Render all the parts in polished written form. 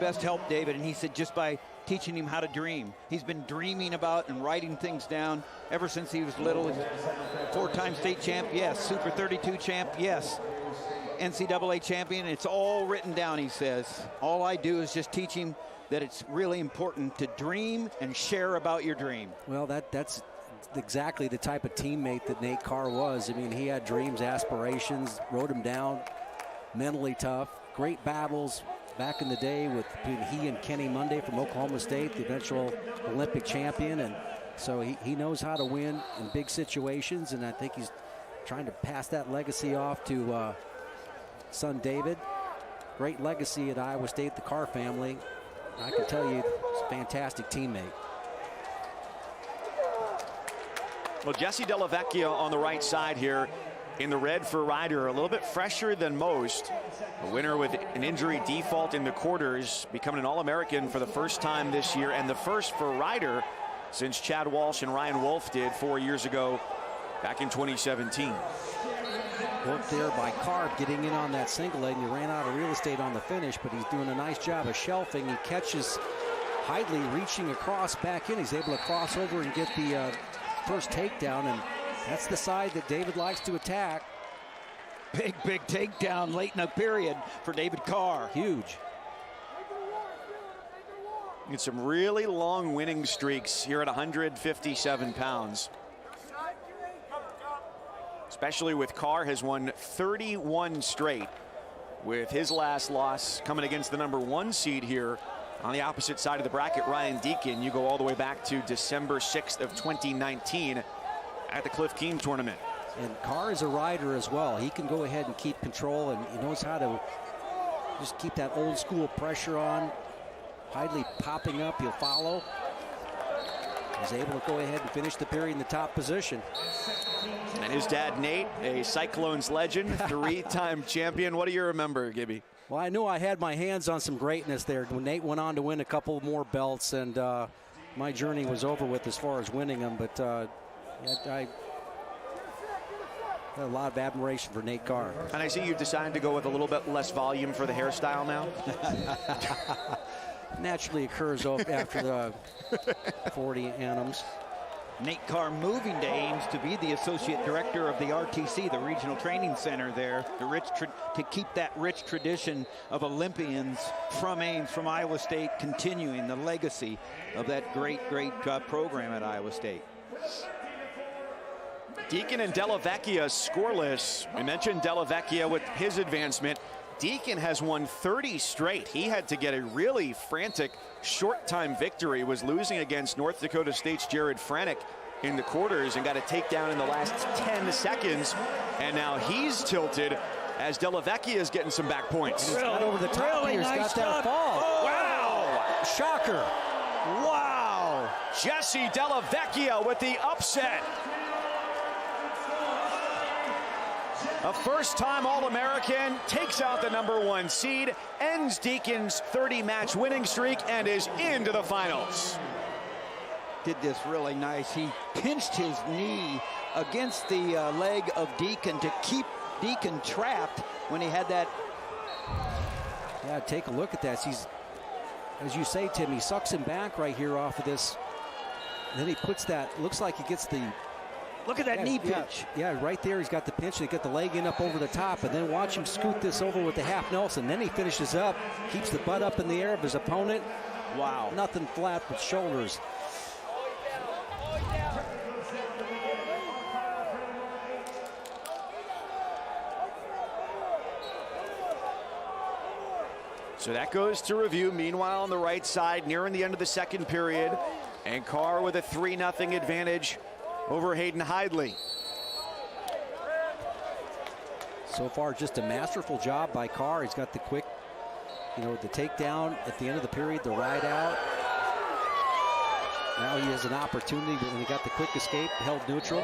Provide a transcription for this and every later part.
best help, David, and he said just by teaching him how to dream. He's been dreaming about and writing things down ever since he was little. Four-time state champ, yes. Super 32 champ, yes. NCAA champion, it's all written down, he says. All I do is just teach him that it's really important to dream and share about your dream. Well, that's exactly the type of teammate that Nate Carr was. I mean, he had dreams, aspirations, wrote them down, mentally tough, great battles back in the day between he and Kenny Monday from Oklahoma State, the eventual Olympic champion. And so he knows how to win in big situations, and I think he's trying to pass that legacy off to son David. Great legacy at Iowa State, the Carr family. I can tell you, he's a fantastic teammate. Well, Jesse Della Vecchia on the right side here in the red for Rider, a little bit fresher than most. A winner with an injury default in the quarters, becoming an All-American for the first time this year, and the first for Rider since Chad Walsh and Ryan Wolf did 4 years ago back in 2017. Work there by Carr getting in on that single leg, and he ran out of real estate on the finish, but he's doing a nice job of shelving. He catches Heidley reaching across back in. He's able to cross over and get the first takedown, and that's the side that David likes to attack. Big takedown late in the period for David Carr. Huge. It's some really long winning streaks here at 157 pounds. Especially with Carr has won 31 straight, with his last loss coming against the #1 seed here on the opposite side of the bracket, Ryan Deakin. You go all the way back to December 6th of 2019 at the Cliff Keen tournament. And Carr is a rider as well. He can go ahead and keep control, and he knows how to just keep that old school pressure on. Heidley popping up, he'll follow. He's able to go ahead and finish the period in the top position. And his dad, Nate, a Cyclones legend, 3-time champion. What do you remember, Gibby? Well, I knew I had my hands on some greatness there when Nate went on to win a couple more belts, and my journey was over with as far as winning them. But I had a lot of admiration for Nate Carr. And I see you decided to go with a little bit less volume for the hairstyle now. Naturally occurs after the 40 annums. Nate Carr moving to Ames to be the associate director of the RTC, the regional training center there, to keep that rich tradition of Olympians from Ames, from Iowa State, continuing the legacy of that great program at Iowa State. Deakin and Della Vecchia scoreless. We mentioned Della Vecchia with his advancement. Deakin has won 30 straight. He had to get a really frantic short-time victory, was losing against North Dakota State's Jared Franick in the quarters and got a takedown in the last 10 seconds. And now he's tilted as Della Vecchia is getting some back points. He's got over the top here. He's got that fall. Oh, wow! Shocker. Wow! Jesse Della Vecchia with the upset. A first-time All-American, takes out the #1 seed, ends Deakin's 30-match winning streak, and is into the finals. Did this really nice. He pinched his knee against the leg of Deakin to keep Deakin trapped when he had that. Yeah, take a look at that. He's, as you say, Tim, he sucks him back right here off of this. And then he puts that, looks like he gets the. Look at that knee pinch. Yeah, right there he's got the pinch, and he got the leg in up over the top, and then watch him scoot this over with the half Nelson. Then he finishes up, keeps the butt up in the air of his opponent. Wow. Nothing flat with shoulders. So that goes to review. Meanwhile, on the right side, nearing the end of the second period, and Carr with a 3-0 advantage over Hayden Heidley. So far, just a masterful job by Carr. He's got the quick, the takedown at the end of the period, the ride out. Now he has an opportunity, but when he got the quick escape, held neutral.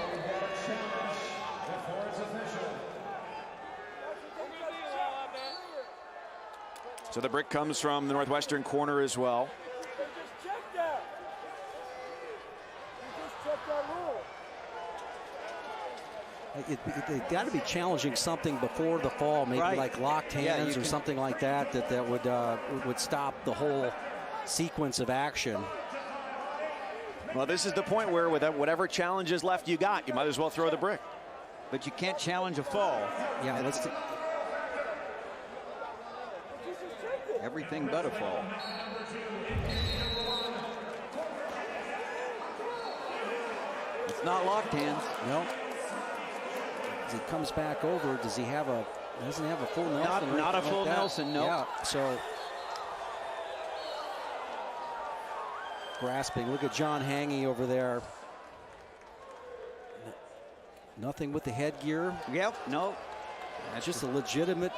So the brick comes from the northwestern corner as well. It got to be challenging something before the fall, maybe like locked hands or something like that, that would stop the whole sequence of action. Well, this is the point where with whatever challenges left you got, you might as well throw the brick. But you can't challenge a fall. Yeah, let's everything but a fall. It's not locked hands. No. As he comes back over, does he have a? Doesn't have a full Nelson. Not a full Nelson. No. Yeah. So grasping. Look at John Hangy over there. Nothing with the headgear. Yep. No. That's just a legitimate,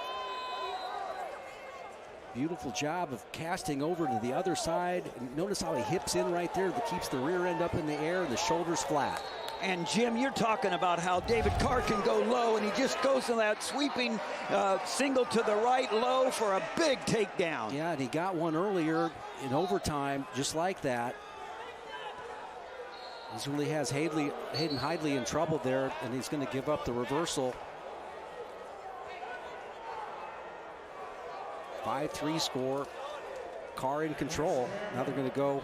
beautiful job of casting over to the other side. And notice how he hips in right there that keeps the rear end up in the air and the shoulders flat. And Jim, you're talking about how David Carr can go low, and he just goes to that sweeping single to the right low for a big takedown. Yeah, and he got one earlier in overtime just like that. He really has Hayden Hidlay in trouble there, and he's going to give up the reversal. 5-3 score. Carr in control. Now they're going to go.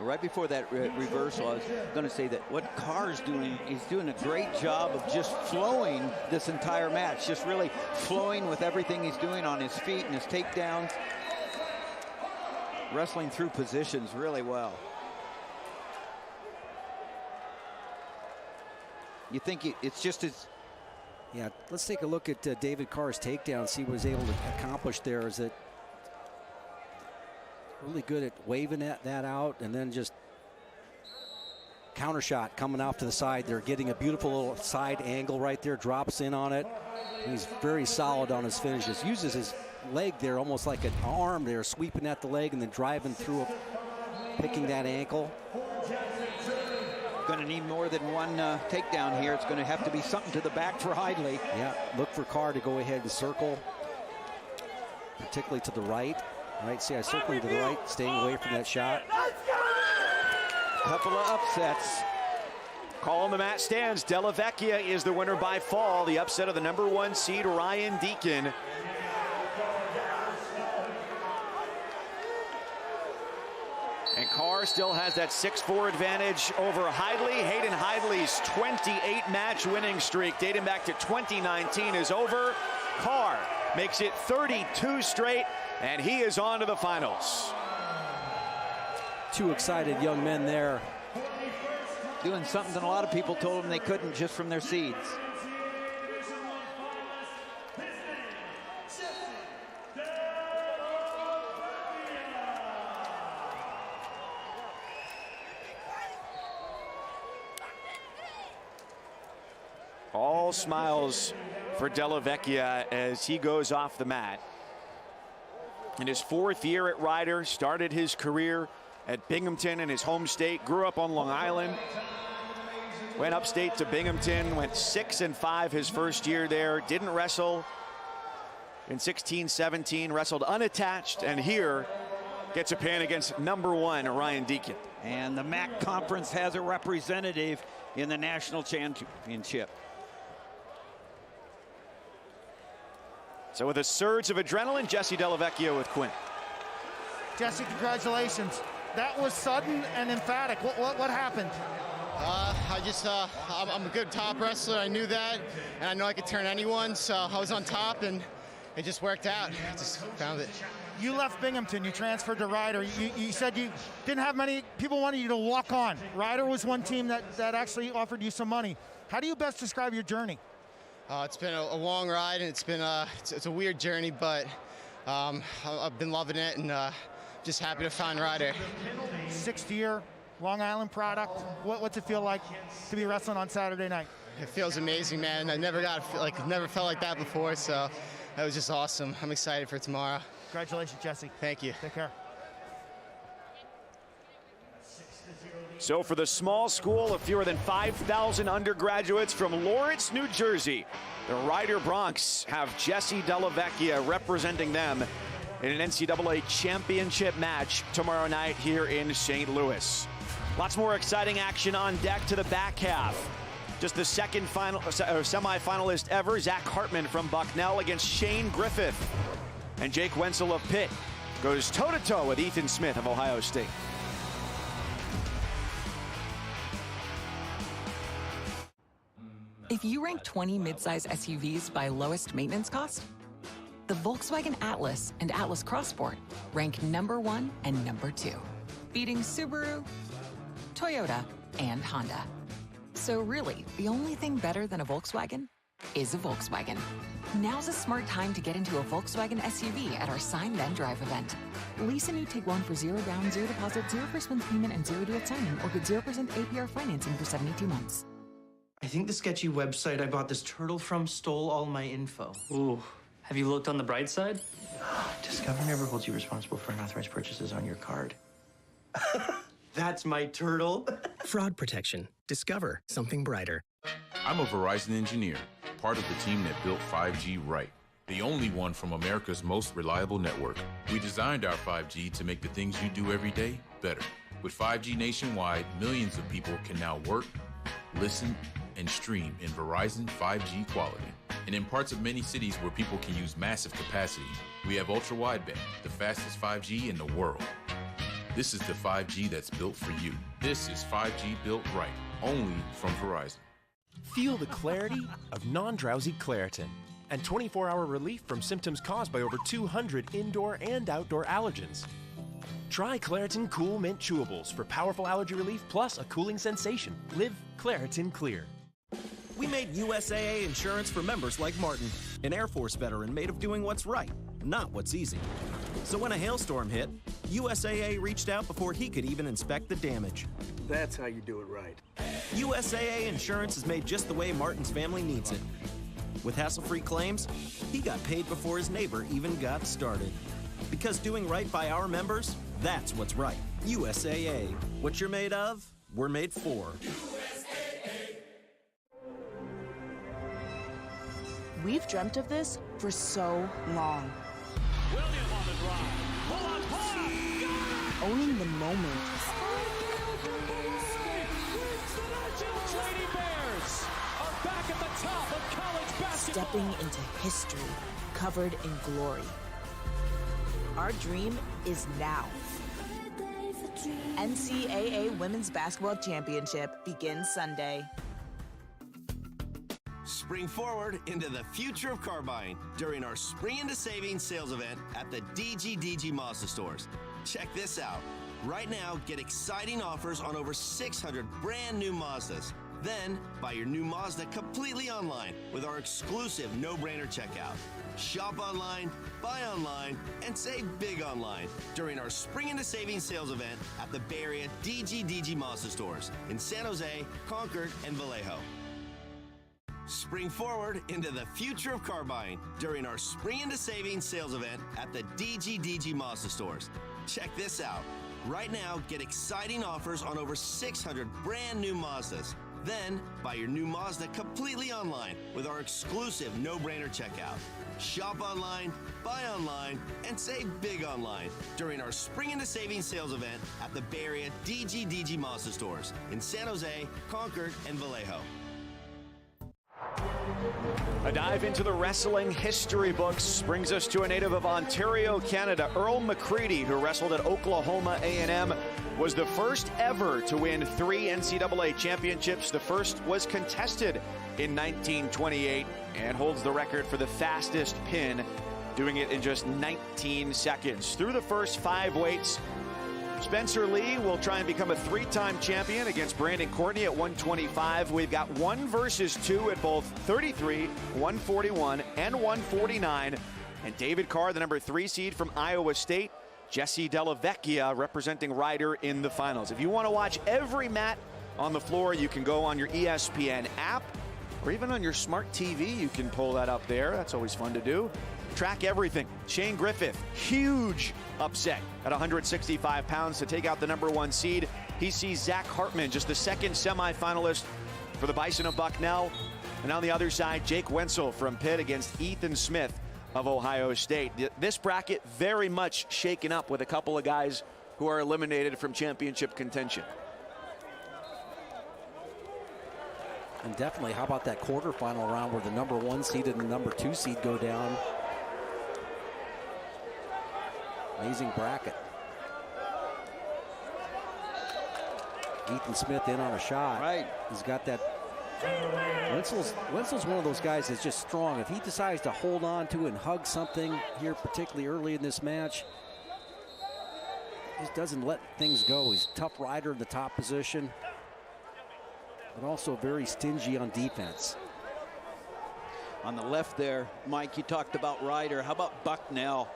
Right before that reversal, I was going to say that what Carr's doing, he's doing a great job of just flowing this entire match, just really flowing with everything he's doing on his feet and his takedowns. Wrestling through positions really well. You think it's just as... Yeah, let's take a look at David Carr's takedown, see what he was able to accomplish there. Is it really good at waving that out and then just counter shot coming off to the side. They're getting a beautiful little side angle right there, drops in on it. He's very solid on his finishes. Uses his leg there almost like an arm there, sweeping at the leg and then driving through, picking that ankle. Going to need more than one takedown here. It's going to have to be something to the back for Hidlay. Yeah, look for Carr to go ahead and circle, particularly to the right. Right, see, I circling to the right, staying away from that shot. Couple of upsets. Call on the mat stands. Della Vecchia is the winner by fall. The upset of the #1 seed, Ryan Deakin. And Carr still has that 6-4 advantage over Hidlay. Hayden Hidlay's 28-match winning streak dating back to 2019 is over. Carr makes it 32 straight, and he is on to the finals. Two excited young men there. Doing something that a lot of people told them they couldn't just from their seeds. All smiles for Della Vecchia as he goes off the mat. In his 4th year at Ryder, started his career at Binghamton in his home state, grew up on Long Island, went upstate to Binghamton, went 6-5 his first year there, didn't wrestle in 16-17, wrestled unattached, and here gets a pin against #1 Ryan Deakin. And the MAC conference has a representative in the national championship. So with a surge of adrenaline, Jesse Della Vecchia with Quinn. Jesse, congratulations. That was sudden and emphatic. What happened? I'm a good top wrestler. I knew that, and I know I could turn anyone, so I was on top, and it just worked out. I just found it. You left Binghamton. You transferred to Ryder. You said you didn't have many people wanted you to walk on. Ryder was one team that actually offered you some money. How do you best describe your journey? It's been a long ride, and it's a weird journey, but I've been loving it, and just happy to find Ryder. 6th year, Long Island product. What's it feel like to be wrestling on Saturday night? It feels amazing, man. I never felt like that before, so that was just awesome. I'm excited for tomorrow. Congratulations, Jesse. Thank you. Take care. So for the small school of fewer than 5,000 undergraduates from Lawrence, New Jersey, the Ryder Broncs have Jesse Della Vecchia representing them in an NCAA championship match tomorrow night here in St. Louis. Lots more exciting action on deck to the back half. Just the second semi-finalist ever, Zach Hartman from Bucknell against Shane Griffith. And Jake Wenzel of Pitt goes toe-to-toe with Ethan Smith of Ohio State. If you rank 20 midsize SUVs by lowest maintenance cost, the Volkswagen Atlas and Atlas Crossport rank #1 and #2, beating Subaru, Toyota, and Honda. So really, the only thing better than a Volkswagen is a Volkswagen. Now's a smart time to get into a Volkswagen SUV at our Sign Then Drive event. Lease a new Tiguan for 0 down, 0 deposit, 0 first month payment, and 0 due at signing, or get 0% APR financing for 72 months. I think the sketchy website I bought this turtle from stole all my info. Ooh, have you looked on the bright side? Discover never holds you responsible for unauthorized purchases on your card. That's my turtle. Fraud protection. Discover something brighter. I'm a Verizon engineer, part of the team that built 5G right, the only one from America's most reliable network. We designed our 5G to make the things you do every day better. With 5G nationwide, millions of people can now work, listen, and stream in Verizon 5G quality. And in parts of many cities where people can use massive capacity, we have ultra-wideband, the fastest 5G in the world. This is the 5G that's built for you. This is 5G built right, only from Verizon. Feel the clarity of non-drowsy Claritin and 24-hour relief from symptoms caused by over 200 indoor and outdoor allergens. Try Claritin Cool Mint Chewables for powerful allergy relief plus a cooling sensation. Live Claritin Clear. We made USAA insurance for members like Martin, an Air Force veteran made of doing what's right, not what's easy. So when a hailstorm hit, USAA reached out before he could even inspect the damage. That's how you do it right. USAA insurance is made just the way Martin's family needs it. With hassle-free claims, he got paid before his neighbor even got started. Because doing right by our members, that's what's right. USAA. What you're made of, we're made for. We've dreamt of this for so long. William on the drive. Pull on, pull on. Owning the moment. The Lady Bears are back at the top of college basketball. Stepping into history, covered in glory. Our dream is now. NCAA Women's Basketball Championship begins Sunday. Spring forward into the future of car buying during our Spring into Savings sales event at the DG Mazda stores. Check this out. Right now, get exciting offers on over 600 brand new Mazdas. Then, buy your new Mazda completely online with our exclusive no-brainer checkout. Shop online, buy online, and save big online during our Spring into Savings sales event at the Bay Area DG Mazda stores in San Jose, Concord, and Vallejo. Spring forward into the future of car buying during our Spring into Savings sales event at the DG Mazda stores. Check this out. Right now, get exciting offers on over 600 brand new Mazdas. Then, buy your new Mazda completely online with our exclusive no-brainer checkout. Shop online, buy online, and save big online during our Spring into Savings sales event at the Bay Area DG Mazda stores in San Jose, Concord, and Vallejo. A dive into the wrestling history books brings us to a native of Ontario, Canada. Earl McCready, who wrestled at Oklahoma A&M, was the first ever to win 3 NCAA championships. The first was contested in 1928 and holds the record for the fastest pin, doing it in just 19 seconds. Through the first 5 weights, Spencer Lee will try and become a 3-time champion against Brandon Courtney at 125. We've got 1 versus 2 at both 33, 141, and 149. And David Carr, the number 3 seed from Iowa State, Jesse Della Vecchia representing Ryder in the finals. If you want to watch every mat on the floor, you can go on your ESPN app, or even on your smart TV, you can pull that up there. That's always fun to do. Track everything. Shane Griffith, huge upset at 165 pounds to take out the number 1 seed. He sees Zach Hartman, just the second semifinalist for the Bison of Bucknell. And on the other side, Jake Wenzel from Pitt against Ethan Smith of Ohio State. This bracket very much shaken up with a couple of guys who are eliminated from championship contention. And definitely, how about that quarterfinal round where the #1 seed and the #2 seed go down? Amazing bracket. Ethan Smith in on a shot. Right. He's got that. Wenzel's one of those guys that's just strong. If he decides to hold on to and hug something here, particularly early in this match, he just doesn't let things go. He's a tough rider in the top position, but also very stingy on defense. On the left there, Mike, you talked about Ryder. How about Bucknell?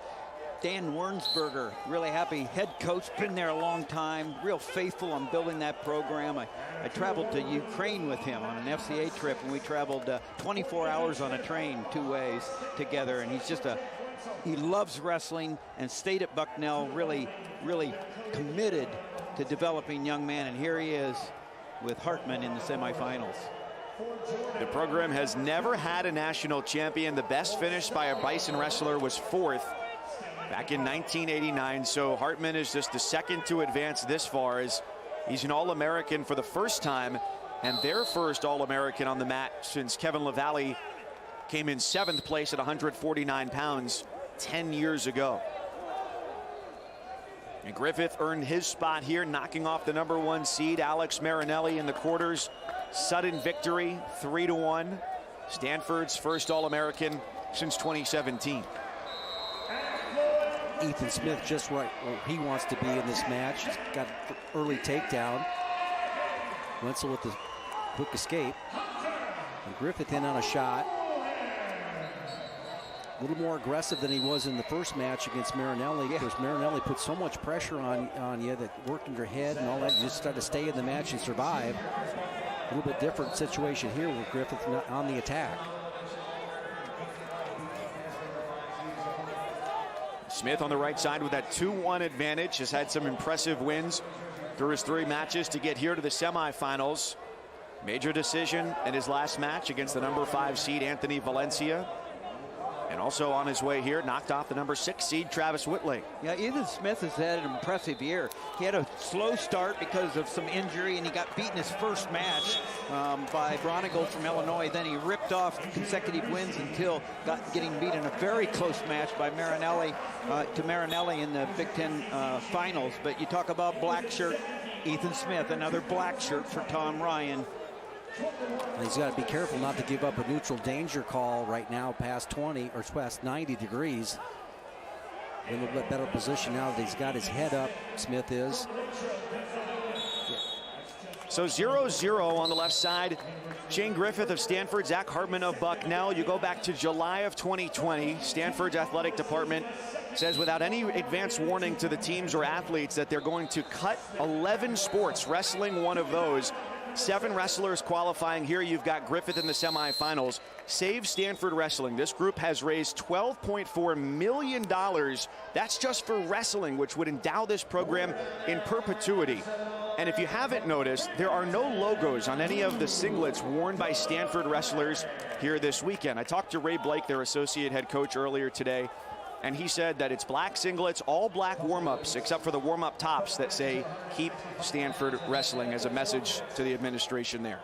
Dan Wernsberger, really happy head coach, been there a long time, real faithful on building that program. I traveled to Ukraine with him on an FCA trip, and we traveled 24 hours on a train 2 ways together, and he's just he loves wrestling and stayed at Bucknell, really committed to developing young man, and here he is with Hartman in the semifinals. The program has never had a national champion. The best finish by a Bison wrestler was 4th. Back in 1989, so Hartman is just the second to advance this far, as he's an All-American for the first time, and their first All-American on the mat since Kevin LaValle came in 7th place at 149 pounds 10 years ago. And Griffith earned his spot here, knocking off the #1 seed Alex Marinelli in the quarters. Sudden victory, 3-1. Stanford's first All-American since 2017. Ethan Smith just right where he wants to be in this match. He's got an early takedown. Wenzel with the quick escape. And Griffith in on a shot. A little more aggressive than he was in the first match against Marinelli. Of course, Marinelli put so much pressure on you that worked in your head and all that. You just got to stay in the match and survive. A little bit different situation here with Griffith on the attack. Smith on the right side with that 2-1 advantage, has had some impressive wins through his 3 matches to get here to the semifinals. Major decision in his last match against the #5 seed Anthony Valencia. And also on his way here, knocked off the #6 seed Travis Whitley. Yeah, Ethan Smith has had an impressive year. He had a slow start because of some injury, and he got beaten his first match by Bronigal from Illinois. Then he ripped off consecutive wins until getting beat in a very close match by Marinelli in the Big Ten finals. But you talk about black shirt, Ethan Smith, another black shirt for Tom Ryan. And he's got to be careful not to give up a neutral danger call right now past 20 or past 90 degrees. In a little bit better position now that he's got his head up, Smith is. So 0-0 on the left side. Shane Griffith of Stanford, Zach Hartman of Bucknell. You go back to July of 2020. Stanford's athletic department says without any advance warning to the teams or athletes that they're going to cut 11 sports, wrestling one of those. 7 wrestlers qualifying here. You've got Griffith in the semifinals. Save Stanford Wrestling. This group has raised $12.4 million. That's just for wrestling, which would endow this program in perpetuity. And if you haven't noticed, there are no logos on any of the singlets worn by Stanford wrestlers here this weekend. I talked to Ray Blake, their associate head coach, earlier today, and he said that it's black singlets, all black warm-ups, except for the warm-up tops that say, keep Stanford wrestling, as a message to the administration there.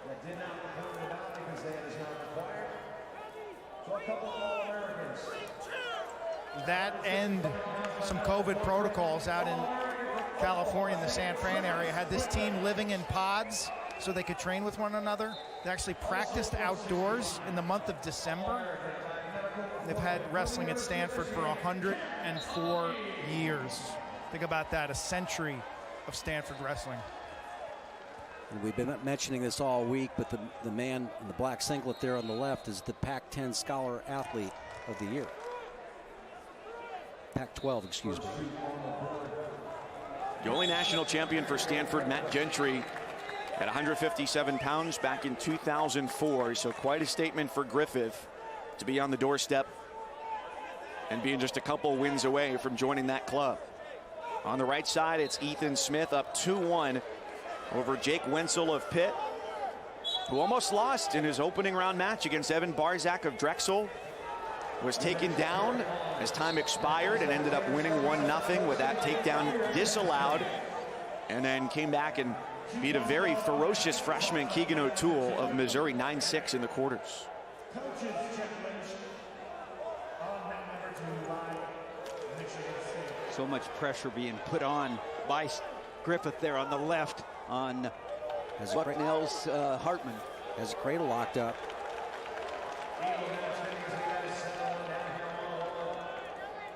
That and some COVID protocols out in California in the San Fran area had this team living in pods so they could train with one another. They actually practiced outdoors in the month of December. They've had wrestling at Stanford for 104 years. Think about that, a century of Stanford wrestling. And we've been mentioning this all week, but the man in the black singlet there on the left is the Pac-10 Scholar Athlete of the Year. Pac-12, excuse me. The only national champion for Stanford, Matt Gentry, at 157 pounds back in 2004. So quite a statement for Griffith to be on the doorstep and being just a couple wins away from joining that club. On the right side, it's Ethan Smith up 2-1 over Jake Wenzel of Pitt, who almost lost in his opening round match against Evan Barzak of Drexel. Was taken down as time expired and ended up winning 1-0 with that takedown disallowed, and then came back and beat a very ferocious freshman, Keegan O'Toole of Missouri, 9-6 in the quarters. So much pressure being put on by Griffith there on the left on Bucknell's Hartman. Has a cradle locked up.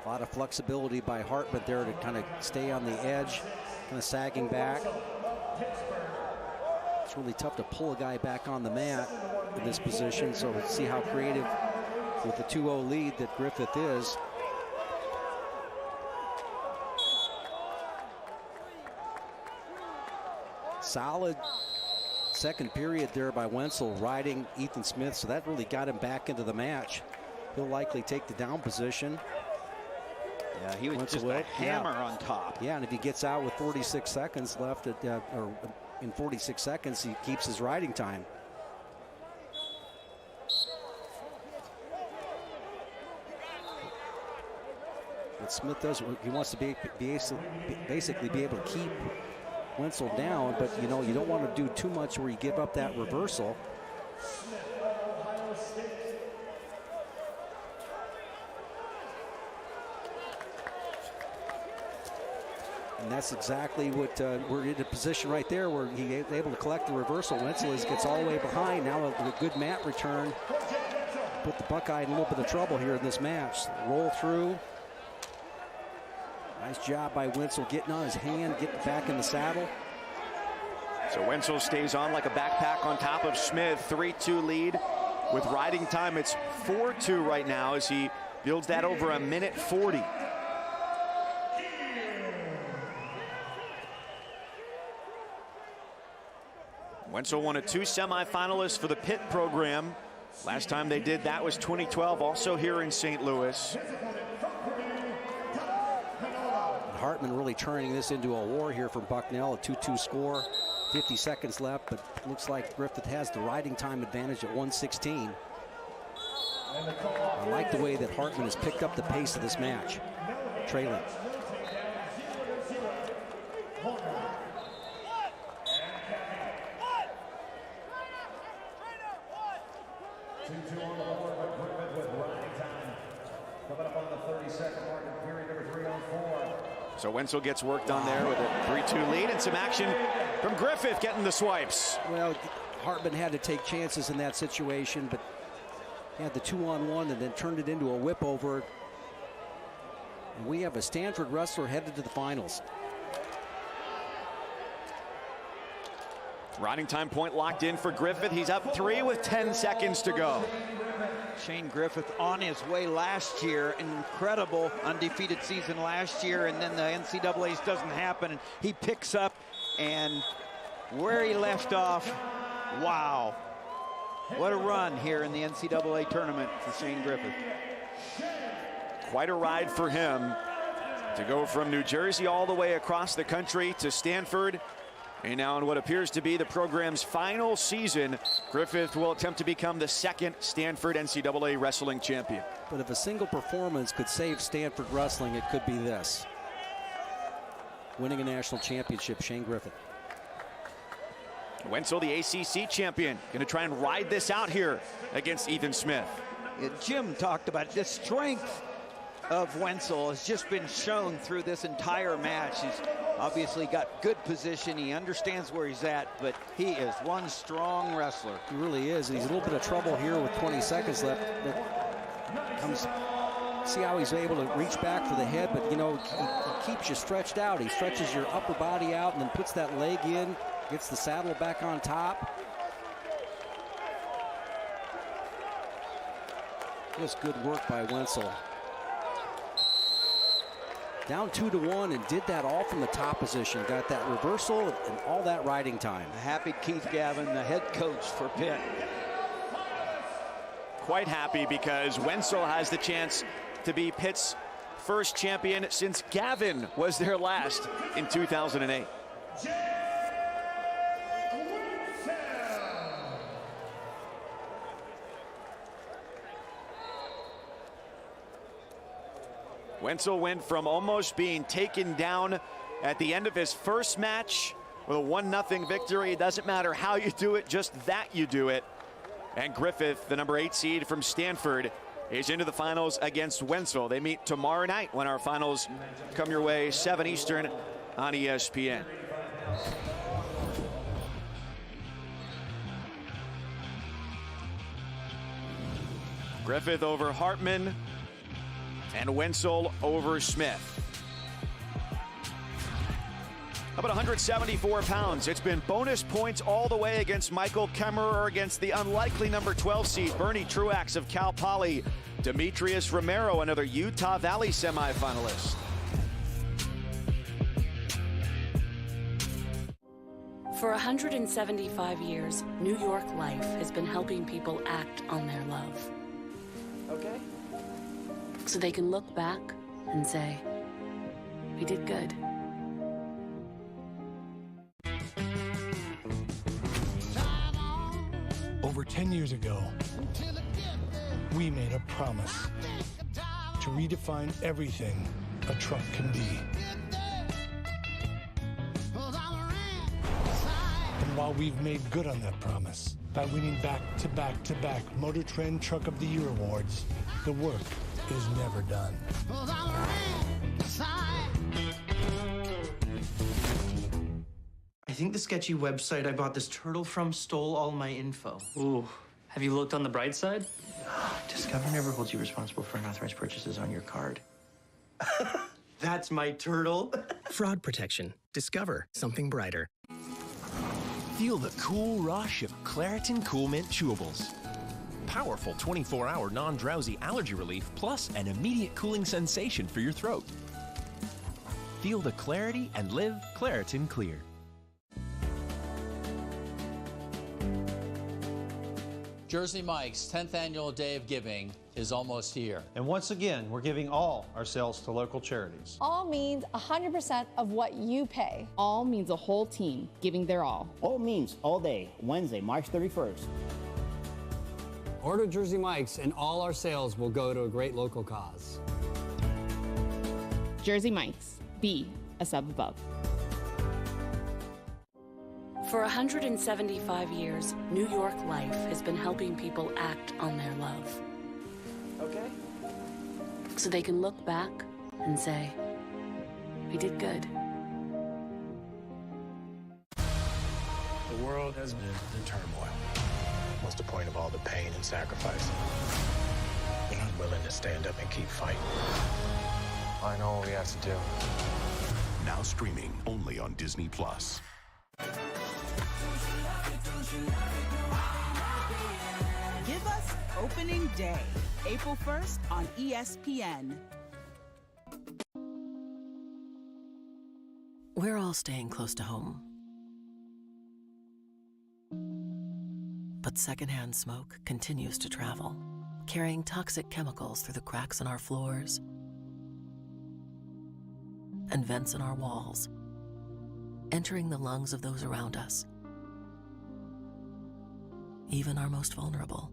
A lot of flexibility by Hartman there to kind of stay on the edge, kind of sagging back. It's really tough to pull a guy back on the mat in this position, so let's see how creative with the 2-0 lead that Griffith is. Solid second period there by Wenzel, riding Ethan Smith, so that really got him back into the match. He'll likely take the down position. Yeah, he was just a hammer on top. Yeah, and if he gets out with 46 seconds left, or in 46 seconds, he keeps his riding time. What Smith does, he wants to basically be able to keep Wenzel down, but you know, you don't want to do too much where you give up that reversal. And that's exactly what we're in a position right there where he's able to collect the reversal. Wenzel gets all the way behind. Now a good mat return. Put the Buckeye in a little bit of trouble here in this match. Roll through. Nice job by Wenzel getting on his hand, getting back in the saddle. So Wenzel stays on like a backpack on top of Smith. 3-2 lead. With riding time, it's 4-2 right now as he builds that over a minute 40. Wenzel one of 2 semifinalists for the Pitt program. Last time they did that was 2012, also here in St. Louis. Hartman really turning this into a war here for Bucknell, a 2-2 score. 50 seconds left, but looks like Griffith has the riding time advantage at 1:16. I like the way that Hartman has picked up the pace of this match, trailing. So Wenzel gets work done there with a 3-2 lead and some action from Griffith getting the swipes. Well, Hartman had to take chances in that situation, but he had the 2-on-1 and then turned it into a whip over. And we have a Stanford wrestler headed to the finals. Riding time point locked in for Griffith. He's up 3 with 10 seconds to go. Shane Griffith on his way last year. Incredible undefeated season last year, and then the NCAA's doesn't happen. And he picks up, and where he left off, wow. What a run here in the NCAA tournament for Shane Griffith. Quite a ride for him to go from New Jersey all the way across the country to Stanford. And now in what appears to be the program's final season, Griffith will attempt to become the second Stanford NCAA wrestling champion. But if a single performance could save Stanford wrestling, it could be this. Winning a national championship, Shane Griffith. Wenzel, the ACC champion, going to try and ride this out here against Ethan Smith. Jim talked about it. The strength of Wenzel has just been shown through this entire match. He's obviously got good position. He understands where he's at, but he is one strong wrestler. He really is. He's a little bit of trouble here with 20 seconds left. That comes, see how he's able to reach back for the head, but you know, he keeps you stretched out. He stretches your upper body out and then puts that leg in, gets the saddle back on top. Just good work by Wenzel. Down 2-1 and did that all from the top position. Got that reversal and all that riding time. Happy Keith Gavin, the head coach for Pitt. Quite happy because Wenzel has the chance to be Pitt's first champion since Gavin was their last in 2008. Wenzel went from almost being taken down at the end of his first match with a 1-0 victory. It doesn't matter how you do it, just that you do it. And Griffith, the number 8 seed from Stanford, is into the finals against Wenzel. They meet tomorrow night when our finals come your way, 7 Eastern on ESPN. Griffith over Hartman and Wenzel over Smith. About 174 pounds. It's been bonus points all the way against Michael Kemmerer, against the unlikely number 12 seed, Bernie Truax of Cal Poly. Demetrius Romero, another Utah Valley semifinalist. For 175 years, New York Life has been helping people act on their love. Okay. So they can look back and say, we did good. Over 10 years ago, we made a promise to redefine everything a truck can be. And while we've made good on that promise by winning back-to-back-to-back Motor Trend Truck of the Year awards, the work is never done. I think the sketchy website I bought this turtle from stole all my info. Ooh, have you looked on the bright side? Discover never holds you responsible for unauthorized purchases on your card. That's my turtle. Fraud protection. Discover something brighter. Feel the cool rush of Claritin Cool Mint Chewables. Powerful 24-hour non-drowsy allergy relief plus an immediate cooling sensation for your throat. Feel the clarity and live Claritin Clear. Jersey Mike's 10th annual Day of Giving is almost here. And once again, we're giving all our sales to local charities. All means 100% of what you pay. All means a whole team giving their all. All means all day, Wednesday, March 31st. Order Jersey Mike's and all our sales will go to a great local cause. Jersey Mike's. Be a sub above. For 175 years, New York Life has been helping people act on their love. Okay. So they can look back and say, we did good. The world has been in turmoil. What's the point of all the pain and sacrifice? We're not willing to stand up and keep fighting. I know what we have to do. Now streaming only on Disney+. Give us opening day, April 1st on ESPN. We're all staying close to home. But secondhand smoke continues to travel, carrying toxic chemicals through the cracks in our floors and vents in our walls, entering the lungs of those around us, even our most vulnerable.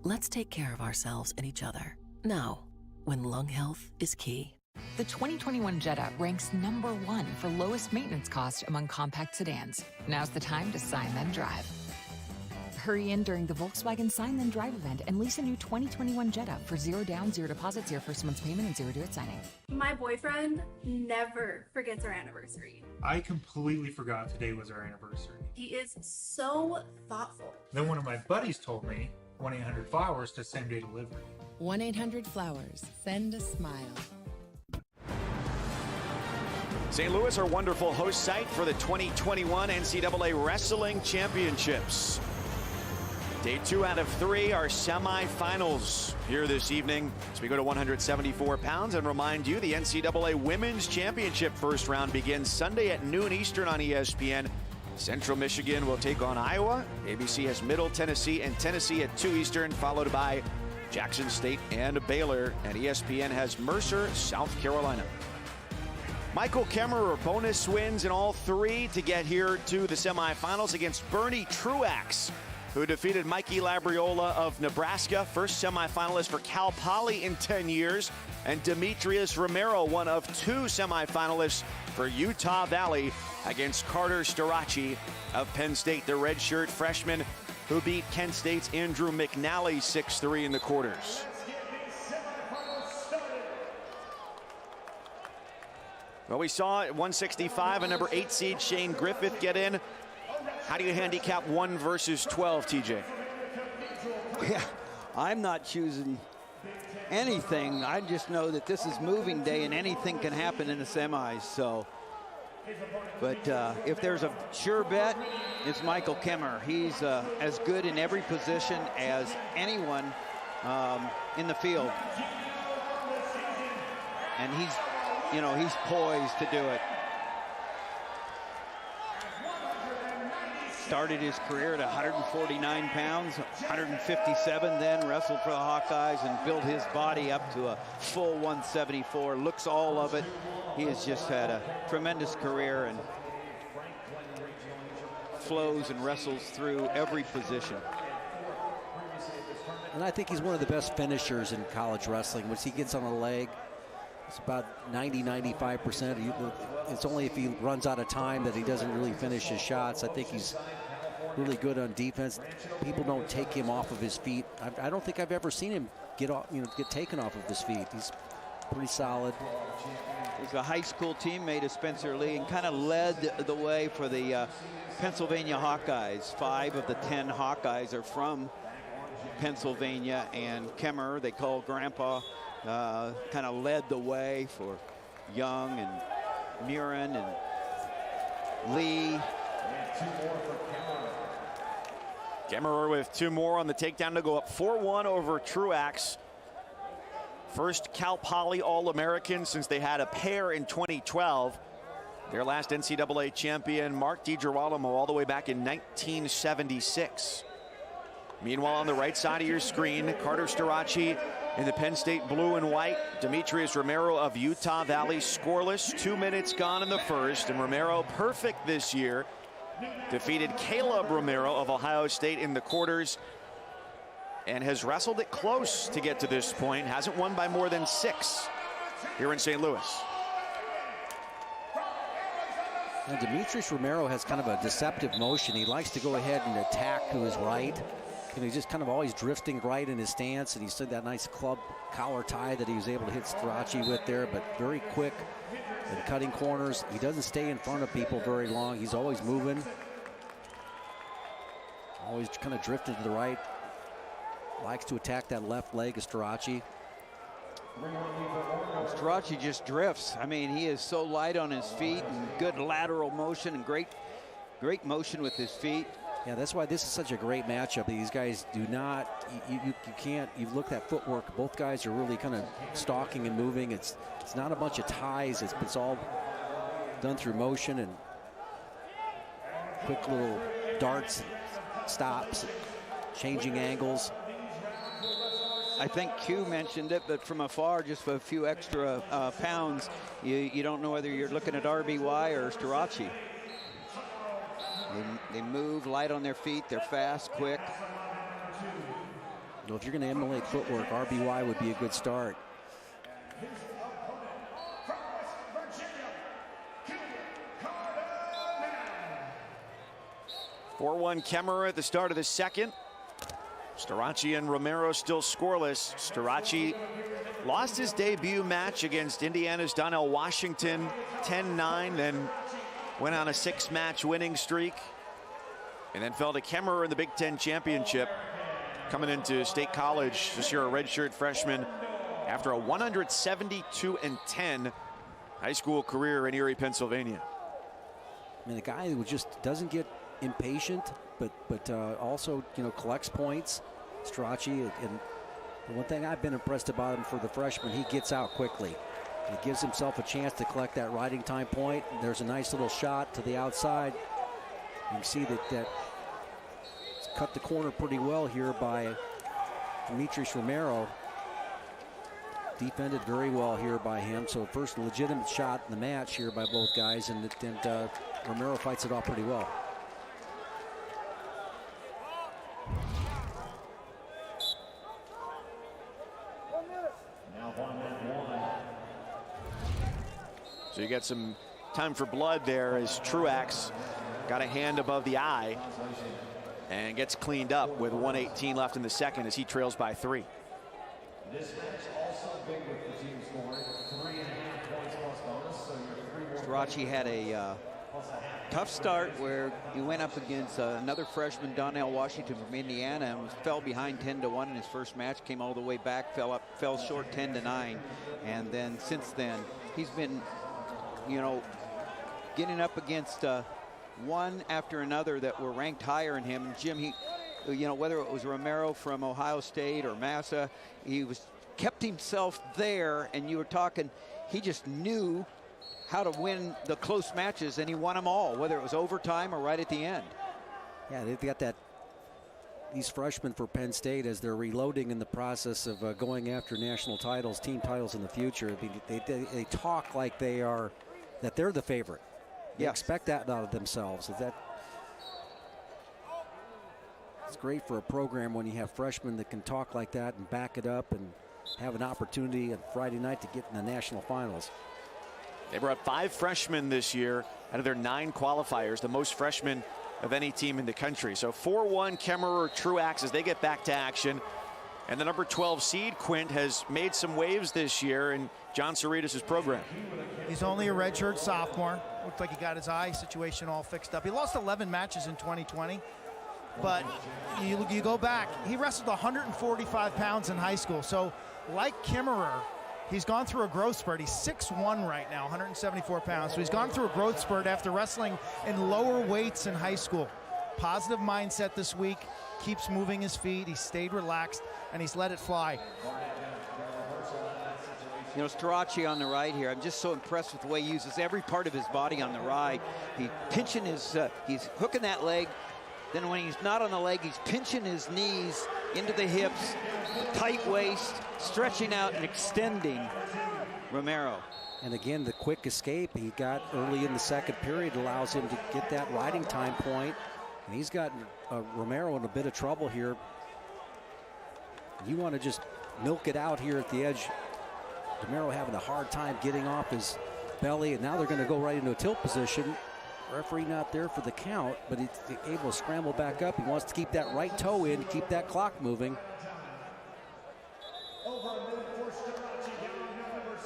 Let's take care of ourselves and each other now, when lung health is key. The 2021 Jetta ranks #1 for lowest maintenance cost among compact sedans. Now's the time to sign then drive. Hurry in during the Volkswagen Sign Then Drive event and lease a new 2021 Jetta for 0 down, 0 deposit, 0 first month's payment, and 0 due at signing. My boyfriend never forgets our anniversary. I completely forgot today was our anniversary. He is so thoughtful. Then one of my buddies told me 1-800-Flowers to same-day delivery. 1-800-Flowers. Send a smile. St. Louis, our wonderful host site for the 2021 NCAA Wrestling Championships. Day 2 out of 3 are semifinals here this evening as we go to 174 pounds and remind you the NCAA Women's Championship first round begins Sunday at noon Eastern on ESPN. Central Michigan will take on Iowa. ABC has Middle Tennessee and Tennessee at 2 Eastern, followed by Jackson State and Baylor. And ESPN has Mercer, South Carolina. Michael Kemmerer, bonus wins in all 3 to get here to the semifinals against Bernie Truax, who defeated Mikey Labriola of Nebraska, first semifinalist for Cal Poly in 10 years. And Demetrius Romero, one of 2 semifinalists for Utah Valley against Carter Starace of Penn State, the redshirt freshman who beat Kent State's Andrew McNally 6-3 in the quarters. Well, we saw at 165 a number 8 seed Shane Griffith get in. How do you handicap 1 versus 12, TJ? Yeah, I'm not choosing anything. I just know that this is moving day and anything can happen in the semis. So, but if there's a sure bet, it's Michael Kemmer. He's as good in every position as anyone in the field, and he's poised to do it. Started his career at 149 pounds, 157 then, wrestled for the Hawkeyes and built his body up to a full 174. Looks all of it. He has just had a tremendous career and flows and wrestles through every position. And I think he's one of the best finishers in college wrestling. Once he gets on a leg, it's about 90-95%. It's only if he runs out of time that he doesn't really finish his shots. I think he's really good on defense. People don't take him off of his feet. I don't think I've ever seen him get taken off of his feet. He's pretty solid. He's a high school teammate of Spencer Lee and kind of led the way for the Pennsylvania Hawkeyes. 5 of the 10 Hawkeyes are from Pennsylvania, and Kemmer, they call Grandpa, kind of led the way for Young and Murin and Lee. Kemmerer with 2 more on the takedown to go up 4-1 over Truax. First Cal Poly All-American since they had a pair in 2012. Their last NCAA champion, Mark DiGirolamo, all the way back in 1976. Meanwhile, on the right side of your screen, Carter Starace in the Penn State blue and white. Demetrius Romero of Utah Valley scoreless. 2 minutes gone in the first, and Romero perfect this year. Defeated Caleb Romero of Ohio State in the quarters and has wrestled it close to get to this point. Hasn't won by more than 6 here in St. Louis. And Demetrius Romero has kind of a deceptive motion. He likes to go ahead and attack to his right. And he's just kind of always drifting right in his stance. And he said that nice club collar tie that he was able to hit Starace with there, but very quick and cutting corners. He doesn't stay in front of people very long. He's always moving. Always kind of drifted to the right. Likes to attack that left leg of Starace. Starace just drifts. I mean, he is so light on his feet and good lateral motion and great motion with his feet. Yeah, that's why this is such a great matchup. These guys do not, you can't, you've looked at footwork. Both guys are really kind of stalking and moving. It's not a bunch of ties. It's all done through motion and quick little darts, stops, changing angles. I think Q mentioned it, but from afar, just for a few extra pounds, you don't know whether you're looking at RBY or Starace. They move light on their feet. They're fast, quick. Well, if you're going to emulate footwork, RBY would be a good start. (4-1) Kemmerer at the start of the second. Starace and Romero still scoreless. Starace lost his debut match against Indiana's Donnell Washington 10-9, then went on a 6-match winning streak, and then fell to Kemmerer in the Big Ten Championship, coming into State College this year, a redshirt freshman, after a 172-10 high school career in Erie, Pennsylvania. I mean, a guy who just doesn't get impatient, but also, collects points. Starace, and the one thing I've been impressed about him for the freshman, he gets out quickly. He gives himself a chance to collect that riding time point. There's a nice little shot to the outside. You can see that cut the corner pretty well here by Demetrius Romero. Defended very well here by him. So first legitimate shot in the match here by both guys, and Romero fights it off pretty well. So you get some time for blood there as Truax got a hand above the eye and gets cleaned up with 1:18 left in the second as he trails by 3. This match also big with the team scoring 3.5 points plus bonus. So you're 3 more. Strachey had a tough start where he went up against another freshman, Donnell Washington from Indiana, and fell behind 10-1 in his first match. Came all the way back, fell short 10-9, and then since then he's been, you know, getting up against one after another that were ranked higher than him. And Jim, he, you know, whether it was Romero from Ohio State or Massa, he kept himself there, and you were talking, he just knew how to win the close matches, and he won them all, whether it was overtime or right at the end. Yeah, they've got these freshmen for Penn State, as they're reloading in the process of going after national titles, team titles in the future. I mean, they talk like that they're the favorite. They expect that out of themselves. It's great for a program when you have freshmen that can talk like that and back it up and have an opportunity on Friday night to get in the national finals. They brought 5 freshmen this year out of their 9 qualifiers, the most freshmen of any team in the country. So 4-1 Kemmerer Truax as they get back to action. And the number 12 seed, Quint, has made some waves this year in John Cerritos' program. He's only a redshirt sophomore. Looked like he got his eye situation all fixed up. He lost 11 matches in 2020. But you go back, he wrestled 145 pounds in high school. So like Kemmerer, he's gone through a growth spurt. He's 6'1" right now, 174 pounds. So he's gone through a growth spurt after wrestling in lower weights in high school. Positive mindset this week, keeps moving his feet, he stayed relaxed, and he's let it fly. You know, Strachey on the right here, I'm just so impressed with the way he uses every part of his body on the ride. He's pinching his, he's hooking that leg. Then when he's not on the leg, he's pinching his knees into the hips, tight waist, stretching out and extending Romero. And again, the quick escape he got early in the second period allows him to get that riding time point. And he's got Romero in a bit of trouble here. You want to just milk it out here at the edge. Romero having a hard time getting off his belly, and now they're going to go right into a tilt position. Referee not there for the count, but he's able to scramble back up. He wants to keep that right toe in, keep that clock moving.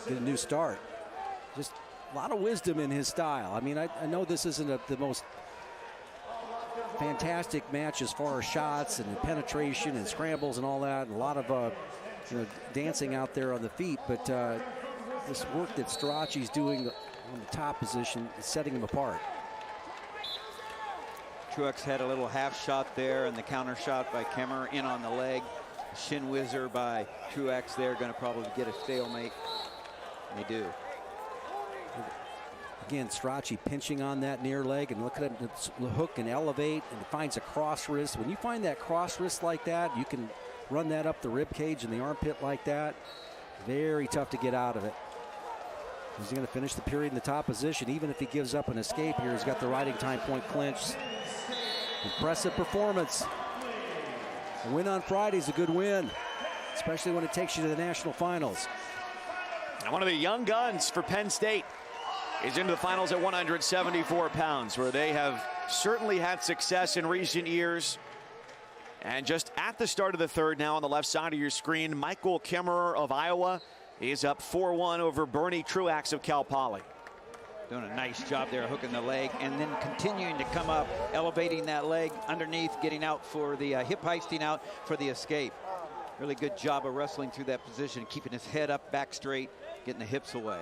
Get a new start. Just a lot of wisdom in his style. I mean, I know this isn't the most fantastic match as far as shots and penetration and scrambles and all that, and a lot of dancing out there on the feet, but this work that Strachey's doing on the top position is setting him apart. Truax had a little half shot there, and the counter shot by Kemmerer in on the leg. Shin whizzer by Truax there, going to probably get a stalemate. They do. Again, Strachey pinching on that near leg, and look at him hook and elevate, and finds a cross wrist. When you find that cross wrist like that, you can run that up the rib cage and the armpit like that. Very tough to get out of it. He's going to finish the period in the top position. Even if he gives up an escape here, he's got the riding time point clinched. Impressive performance. A win on Friday is a good win, especially when it takes you to the national finals. And one of the young guns for Penn State is into the finals at 174 pounds, where they have certainly had success in recent years. And just at the start of the third now on the left side of your screen, Michael Kemmerer of Iowa is up 4-1 over Bernie Truax of Cal Poly. Doing a nice job there, hooking the leg, and then continuing to come up, elevating that leg underneath, getting out for the hip heisting out for the escape. Really good job of wrestling through that position, keeping his head up, back straight, getting the hips away.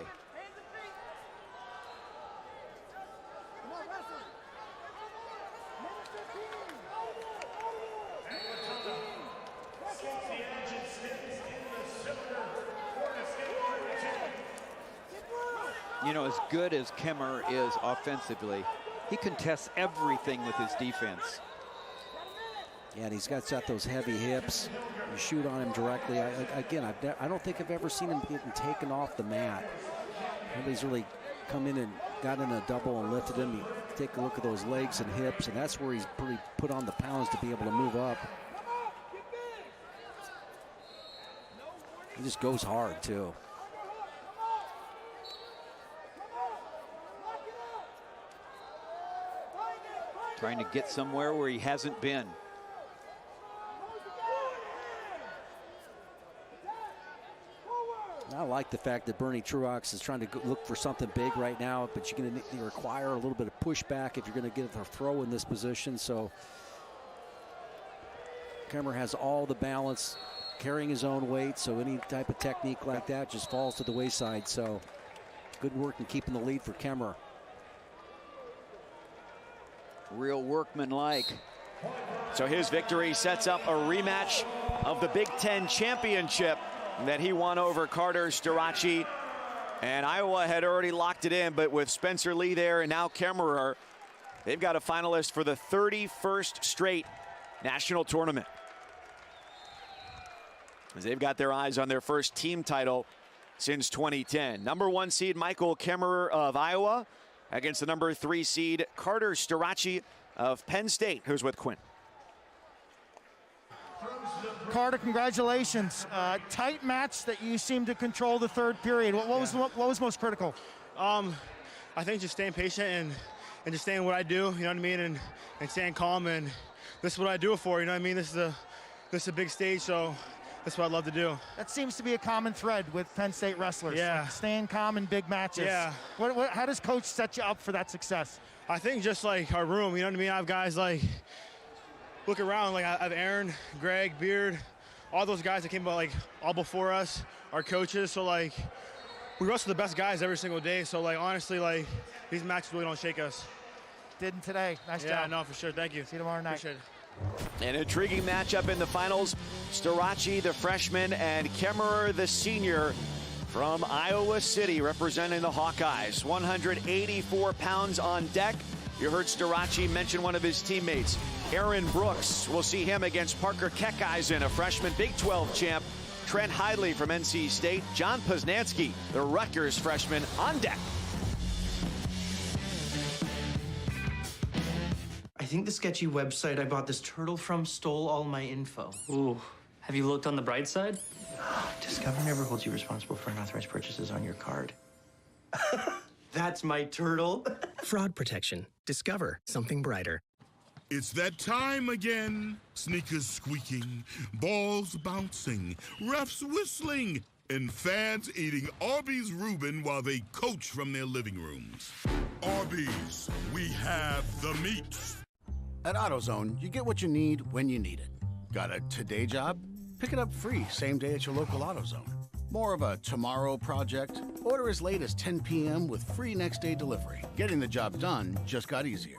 You know, as good as Kemmerer is offensively, he contests everything with his defense. Yeah, and he's got those heavy hips. You shoot on him directly. I don't think I've ever seen him getting taken off the mat. Nobody's really come in and got in a double and lifted him. You take a look at those legs and hips, and that's where he's pretty put on the pounds to be able to move up. He just goes hard, too. Trying to get somewhere where he hasn't been. I like the fact that Bernie Truax is trying to look for something big right now, but you're going to require a little bit of pushback if you're going to get a throw in this position. So Kemmerer has all the balance, carrying his own weight, so any type of technique like that just falls to the wayside. So good work in keeping the lead for Kemmerer. Real workmanlike. So his victory sets up a rematch of the Big Ten championship that he won over Carter Starocci. And Iowa had already locked it in, but with Spencer Lee there and now Kemmerer, they've got a finalist for the 31st straight national tournament, as they've got their eyes on their first team title since 2010. Number 1 seed Michael Kemmerer of Iowa against the number 3 seed Carter Starocci of Penn State, who's with Quinn. Carter, congratulations. Tight match that you seem to control the third period. What was most critical? I think just staying patient and just staying what I do, you know what I mean, and staying calm, and this is what I do it for, you know what I mean? This is a big stage, so that's what I love to do. That seems to be a common thread with Penn State wrestlers. Yeah. Like staying calm in big matches. Yeah. How does Coach set you up for that success? I think just like our room, you know what I mean? I have guys like, look around, like I have Aaron, Greg, Beard, all those guys that came out like all before us, our coaches. So like we wrestle the best guys every single day. So like honestly, like these matches really don't shake us. Didn't today. Nice job. Yeah, no, for sure. Thank you. See you tomorrow night. Appreciate it. An intriguing matchup in the finals. Starocci, the freshman, and Kemmerer, the senior, from Iowa City, representing the Hawkeyes. 184 pounds on deck. You heard Starocci mention one of his teammates, Aaron Brooks. We'll see him against Parker Keckeisen, a freshman Big 12 champ. Trent Hidley from NC State. John Poznansky, the Rutgers freshman, on deck. I think the sketchy website I bought this turtle from stole all my info. Ooh. Have you looked on the bright side? Discover never holds you responsible for unauthorized purchases on your card. That's my turtle. Fraud protection. Discover something brighter. It's that time again. Sneakers squeaking, balls bouncing, refs whistling, and fans eating Arby's Reuben while they coach from their living rooms. Arby's, we have the meat. At AutoZone, you get what you need when you need it. Got a today job? Pick it up free same day at your local AutoZone. More of a tomorrow project? Order as late as 10 p.m. with free next day delivery. Getting the job done just got easier.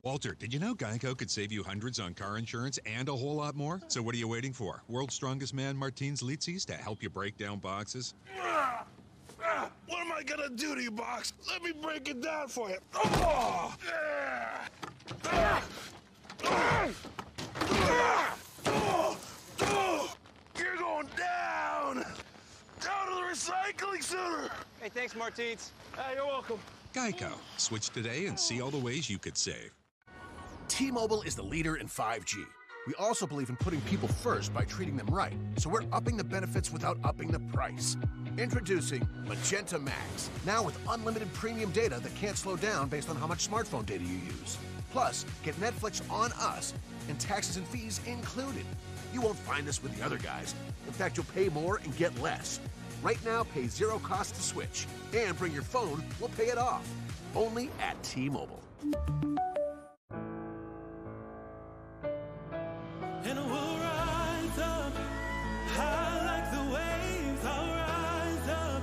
Walter, did you know Geico could save you hundreds on car insurance and a whole lot more? So what are you waiting for? World's strongest man, Martins Litzis, to help you break down boxes? What am I gonna do to you, Box? Let me break it down for you. Oh! You're going down! Down to the recycling center! Hey, thanks, Martins. You're welcome. Geico. Switch today and see all the ways you could save. T-Mobile is the leader in 5G. We also believe in putting people first by treating them right. So we're upping the benefits without upping the price. Introducing Magenta Max. Now with unlimited premium data that can't slow down based on how much smartphone data you use. Plus, get Netflix on us and taxes and fees included. You won't find this with the other guys. In fact, you'll pay more and get less. Right now, pay zero cost to switch. And bring your phone, we'll pay it off. Only at T-Mobile. And we'll rise up, high like the waves. I'll rise up,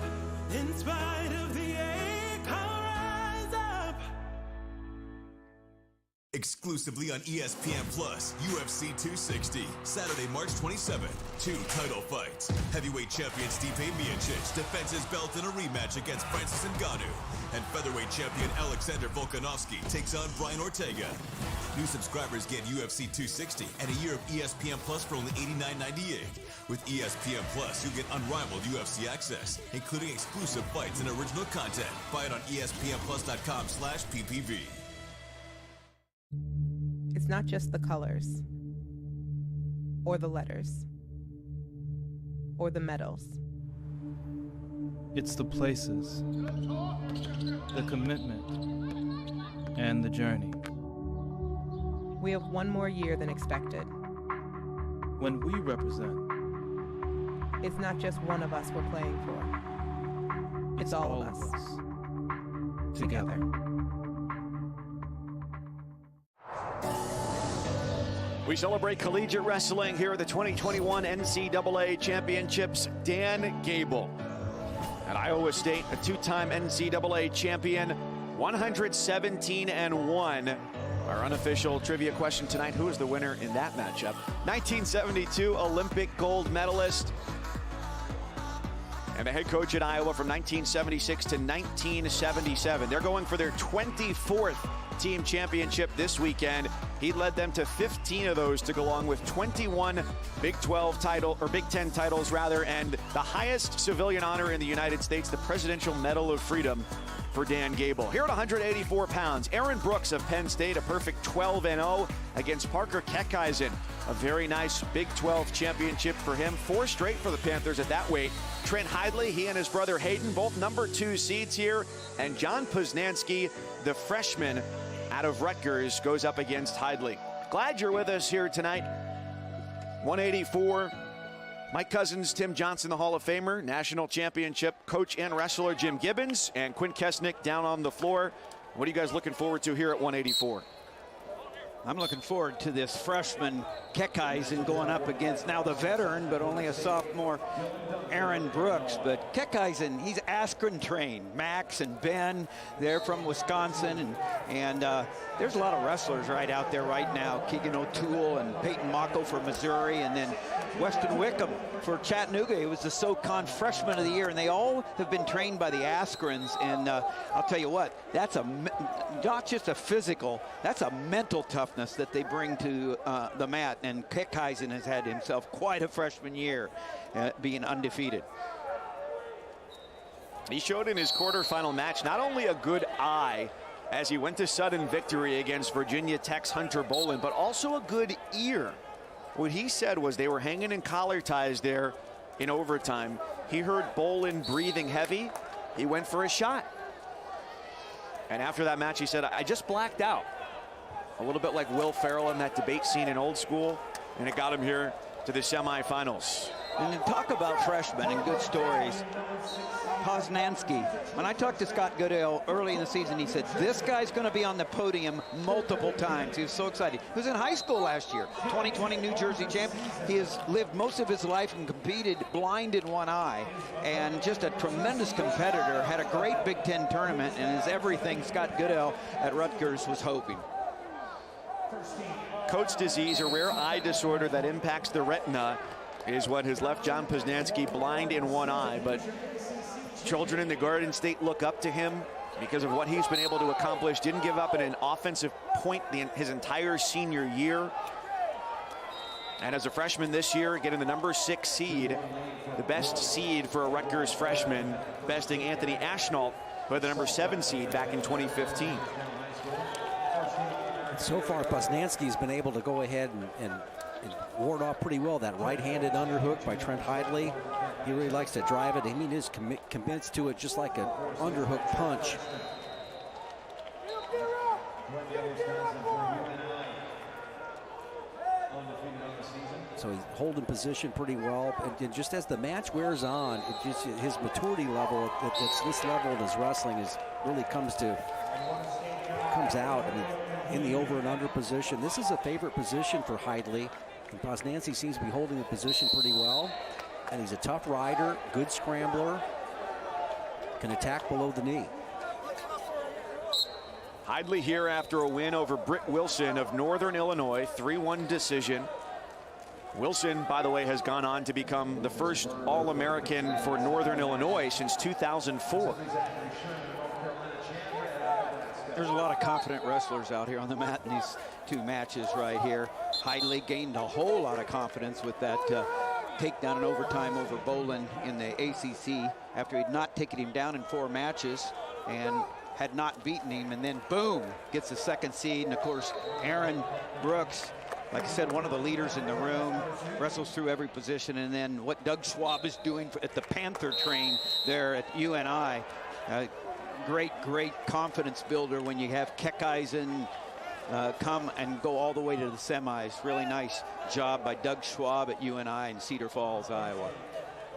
in spite of the ache. I'll rise up. Exclusively on ESPN Plus, UFC 260, Saturday, March 27th. 2 title fights. Heavyweight champion Stipe Miocic defends his belt in a rematch against Francis Ngannou. And featherweight champion Alexander Volkanovski takes on Brian Ortega. New subscribers get UFC 260 and a year of ESPN Plus for only $89.98. With ESPN Plus, you get unrivaled UFC access, including exclusive fights and original content. Buy it on ESPNplus.com/PPV. It's not just the colors, or the letters, or the medals. It's the places, the commitment, and the journey. We have one more year than expected. When we represent, it's not just one of us we're playing for. It's all of us. Together. We celebrate collegiate wrestling here at the 2021 NCAA Championships. Dan Gable at Iowa State, a two-time NCAA champion, 117-1. Our unofficial trivia question tonight, who is the winner in that matchup? 1972 Olympic gold medalist and the head coach at Iowa from 1976 to 1977. They're going for their 24th team championship this weekend. He led them to 15 of those to go along with 21 Big 12 title, or Big 10 titles rather, and the highest civilian honor in the United States, the Presidential Medal of Freedom for Dan Gable. Here at 184 pounds, Aaron Brooks of Penn State, a perfect 12-0 against Parker Keckeisen. A very nice Big 12 championship for him. 4 straight for the Panthers at that weight. Trent Hidley, he and his brother Hayden, both #2 seeds here. And John Poznanski, the freshman out of Rutgers, goes up against Hidley. Glad you're with us here tonight. 184. Mike Cousins, Tim Johnson, the Hall of Famer, national championship coach and wrestler Jim Gibbons, and Quinn Kesnick down on the floor. What are you guys looking forward to here at 184? I'm looking forward to this freshman Keckeisen going up against now the veteran, but only a sophomore, Aaron Brooks. But Keckeisen, he's Askren trained. Max and Ben, they're from Wisconsin, and there's a lot of wrestlers right out there right now. Keegan O'Toole and Peyton Mocco for Missouri, and then Weston Wickham for Chattanooga. He was the SoCon Freshman of the Year, and they all have been trained by the Askrens. And I'll tell you what, that's not just a physical, that's a mental toughness that they bring to the mat. And Keckeisen has had himself quite a freshman year, being undefeated. He showed in his quarterfinal match not only a good eye as he went to sudden victory against Virginia Tech's Hunter Bolin, but also a good ear. What he said was they were hanging in collar ties there in overtime. He heard Bolin breathing heavy. He went for a shot. And after that match, he said, I just blacked out. A little bit like Will Ferrell in that debate scene in Old School, and it got him here to the semifinals. And to talk about freshmen and good stories, Poznanski, when I talked to Scott Goodale early in the season, he said, this guy's going to be on the podium multiple times. He was so excited. He was in high school last year, 2020 New Jersey champ. He has lived most of his life and competed blind in one eye, and just a tremendous competitor, had a great Big Ten tournament, and is everything Scott Goodale at Rutgers was hoping. Coats disease, a rare eye disorder that impacts the retina, is what has left John Poznanski blind in one eye. But children in the Garden State look up to him because of what he's been able to accomplish. Didn't give up an offensive point his entire senior year. And as a freshman this year, getting the #6 seed, the best seed for a Rutgers freshman, besting Anthony Ashnault, who had the #7 seed back in 2015. So far, Poznanski's been able to go ahead and ward off pretty well that right-handed underhook by Trent Hidley. He really likes to drive it. I mean, he's convinced to it just like an underhook punch. So he's holding position pretty well. And just as the match wears on, it just, his maturity level, it's this level of his wrestling is really comes out. I mean, in the over and under position. This is a favorite position for Hidley. And Poznanski seems to be holding the position pretty well. And he's a tough rider, good scrambler, can attack below the knee. Hidley here after a win over Britt Wilson of Northern Illinois, 3-1 decision. Wilson, by the way, has gone on to become the first All-American for Northern Illinois since 2004. There's a lot of confident wrestlers out here on the mat in these two matches right here. Hidley gained a whole lot of confidence with that takedown in overtime over Bolin in the ACC after he'd not taken him down in 4 matches and had not beaten him, and then boom, gets the 2nd seed. And of course, Aaron Brooks, like I said, one of the leaders in the room, wrestles through every position. And then what Doug Schwab is doing at the Panther train there at UNI. Great confidence builder when you have Keckeisen, come and go all the way to the semis. Really nice job by Doug Schwab at UNI in Cedar Falls, Iowa.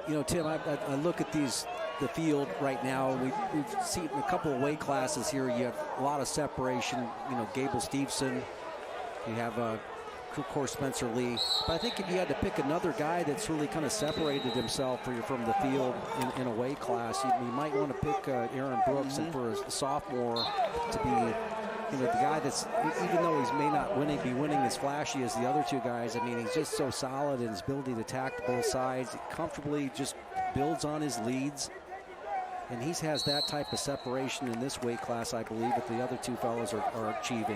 You know, Tim, I look at the field right now. We've seen a couple of weight classes here. You have a lot of separation. You know, Gable Steveson. You have, of course, Spencer Lee. But I think if you had to pick another guy that's really kind of separated himself from the field in a weight class, you might want to pick Aaron Brooks, and for a sophomore to be, you know, the guy that's, even though he may not be winning as flashy as the other two guys, I mean, he's just so solid in his ability to attack both sides. He comfortably just builds on his leads. And he has that type of separation in this weight class, I believe, that the other two fellows have achieved.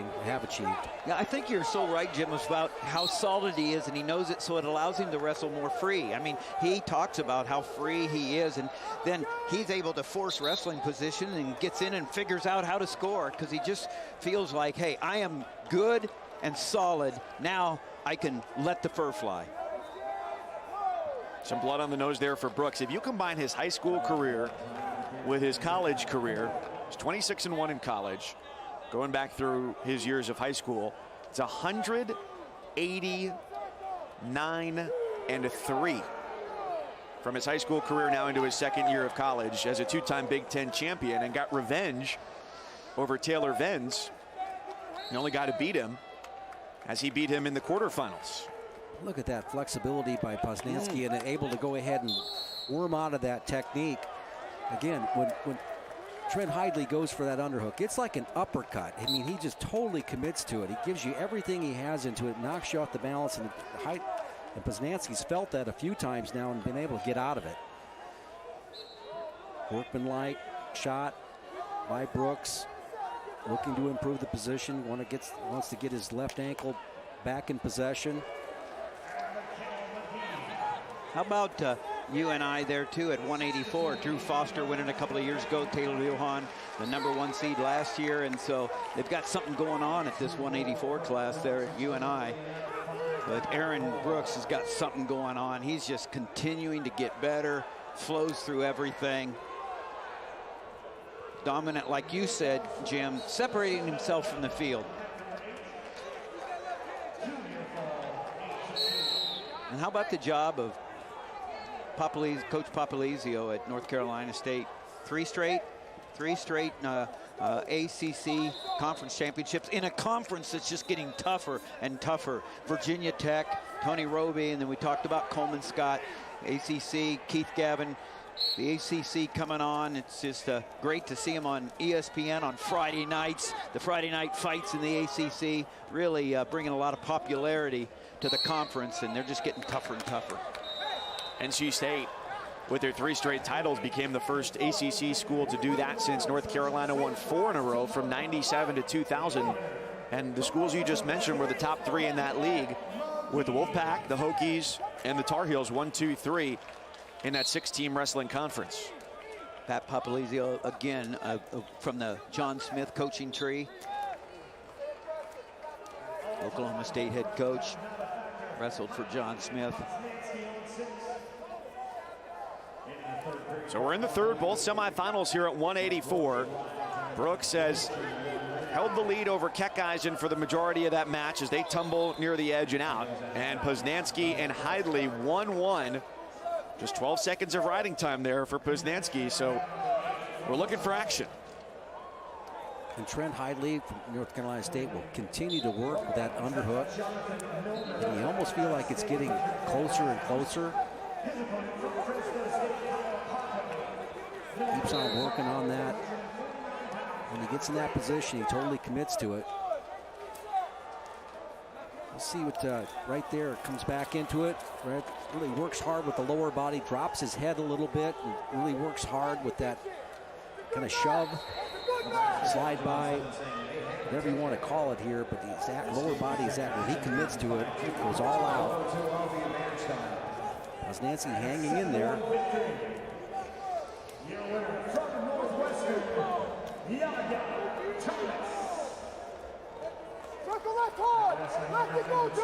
Yeah, I think you're so right, Jim, about how solid he is, and he knows it, so it allows him to wrestle more free. I mean, he talks about how free he is, and then he's able to force wrestling position and gets in and figures out how to score, because he just feels like, hey, I am good and solid. Now I can let the fur fly. Some blood on the nose there for Brooks. If you combine his high school career with his college career, he's 26-1 in college. Going back through his years of high school, it's 189-3 from his high school career now into his second year of college as a two-time Big Ten champion, and got revenge over Taylor Venz, the only guy to beat him, as he beat him in the quarterfinals. Look at that flexibility by Poznanski, and able to go ahead and worm out of that technique. Again, when Trent Hidley goes for that underhook, it's like an uppercut. I mean, he just totally commits to it. He gives you everything he has into it, knocks you off the balance, and Poznanski's felt that a few times now and been able to get out of it. Workmanlike shot by Brooks, looking to improve the position. Wants to get his left ankle back in possession. How about UNI there too at 184? Drew Foster winning a couple of years ago. Taylor Johan, the #1 seed last year, and so they've got something going on at this 184 class there at UNI. But Aaron Brooks has got something going on. He's just continuing to get better, flows through everything. Dominant, like you said, Jim, separating himself from the field. And how about the job of Coach Papalizio at North Carolina State? Three straight ACC conference championships in a conference that's just getting tougher and tougher. Virginia Tech, Tony Roby, and then we talked about Coleman Scott, ACC, Keith Gavin. The ACC coming on. It's just great to see him on ESPN on Friday nights. The Friday night fights in the ACC really bringing a lot of popularity to the conference, and they're just getting tougher and tougher. NC State, with their 3 straight titles, became the first ACC school to do that since North Carolina won 4 in a row from '97 to 2000. And the schools you just mentioned were the top 3 in that league, with the Wolfpack, the Hokies, and the Tar Heels 1, 2, 3 in that 6-team wrestling conference. Pat Papalizio again from the John Smith coaching tree. Oklahoma State head coach, wrestled for John Smith. So we're in the third, both semifinals here at 184. Brooks has held the lead over Keckeisen for the majority of that match as they tumble near the edge and out. And Poznanski and Hidley 1-1. Just 12 seconds of riding time there for Poznanski, so we're looking for action. And Trent Hidley from North Carolina State will continue to work with that underhook. And you almost feel like it's getting closer and closer. Keeps on working on that. When he gets in that position, he totally commits to it. Let's see what right there comes back into it. Right, really works hard with the lower body, drops his head a little bit, and really works hard with that kind of shove, slide by, whatever you want to call it here. But the lower body is that when he commits to it, it goes all out. Poznanski hanging in there.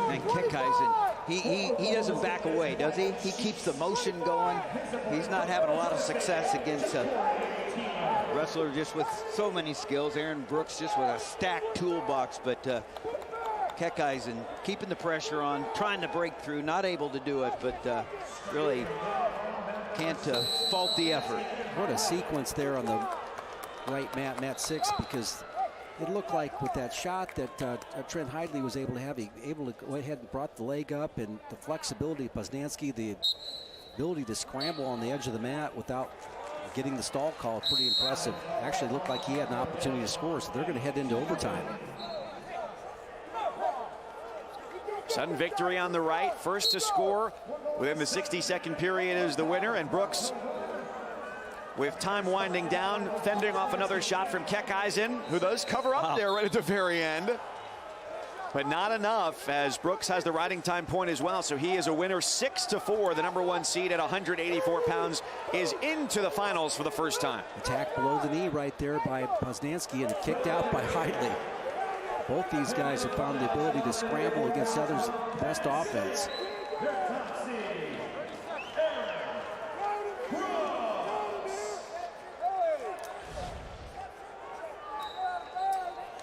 And Keckeisen, he doesn't back away, does he? He keeps the motion going. He's not having a lot of success against wrestler just with so many skills. Aaron Brooks just with a stacked toolbox, but Keckeisen keeping the pressure on, trying to break through, not able to do it, but really can't fault the effort. What a sequence there on the right mat 6, because it looked like with that shot that Trent Hidley was able to have, he able to go ahead and brought the leg up, and the flexibility of Poznansky, the ability to scramble on the edge of the mat without getting the stall call, pretty impressive. Actually looked like he had an opportunity to score, so they're going to head into overtime. Sudden victory on the right. First to score within the 60-second period is the winner, and Brooks, with time winding down, fending off another shot from Keckeisen, who does cover up there right at the very end. But not enough, as Brooks has the riding time point as well, so he is a winner 6-4. The #1 seed at 184 pounds is into the finals for the first time. Attack below the knee right there by Poznansky and kicked out by Hidley. Both these guys have found the ability to scramble against others' best offense.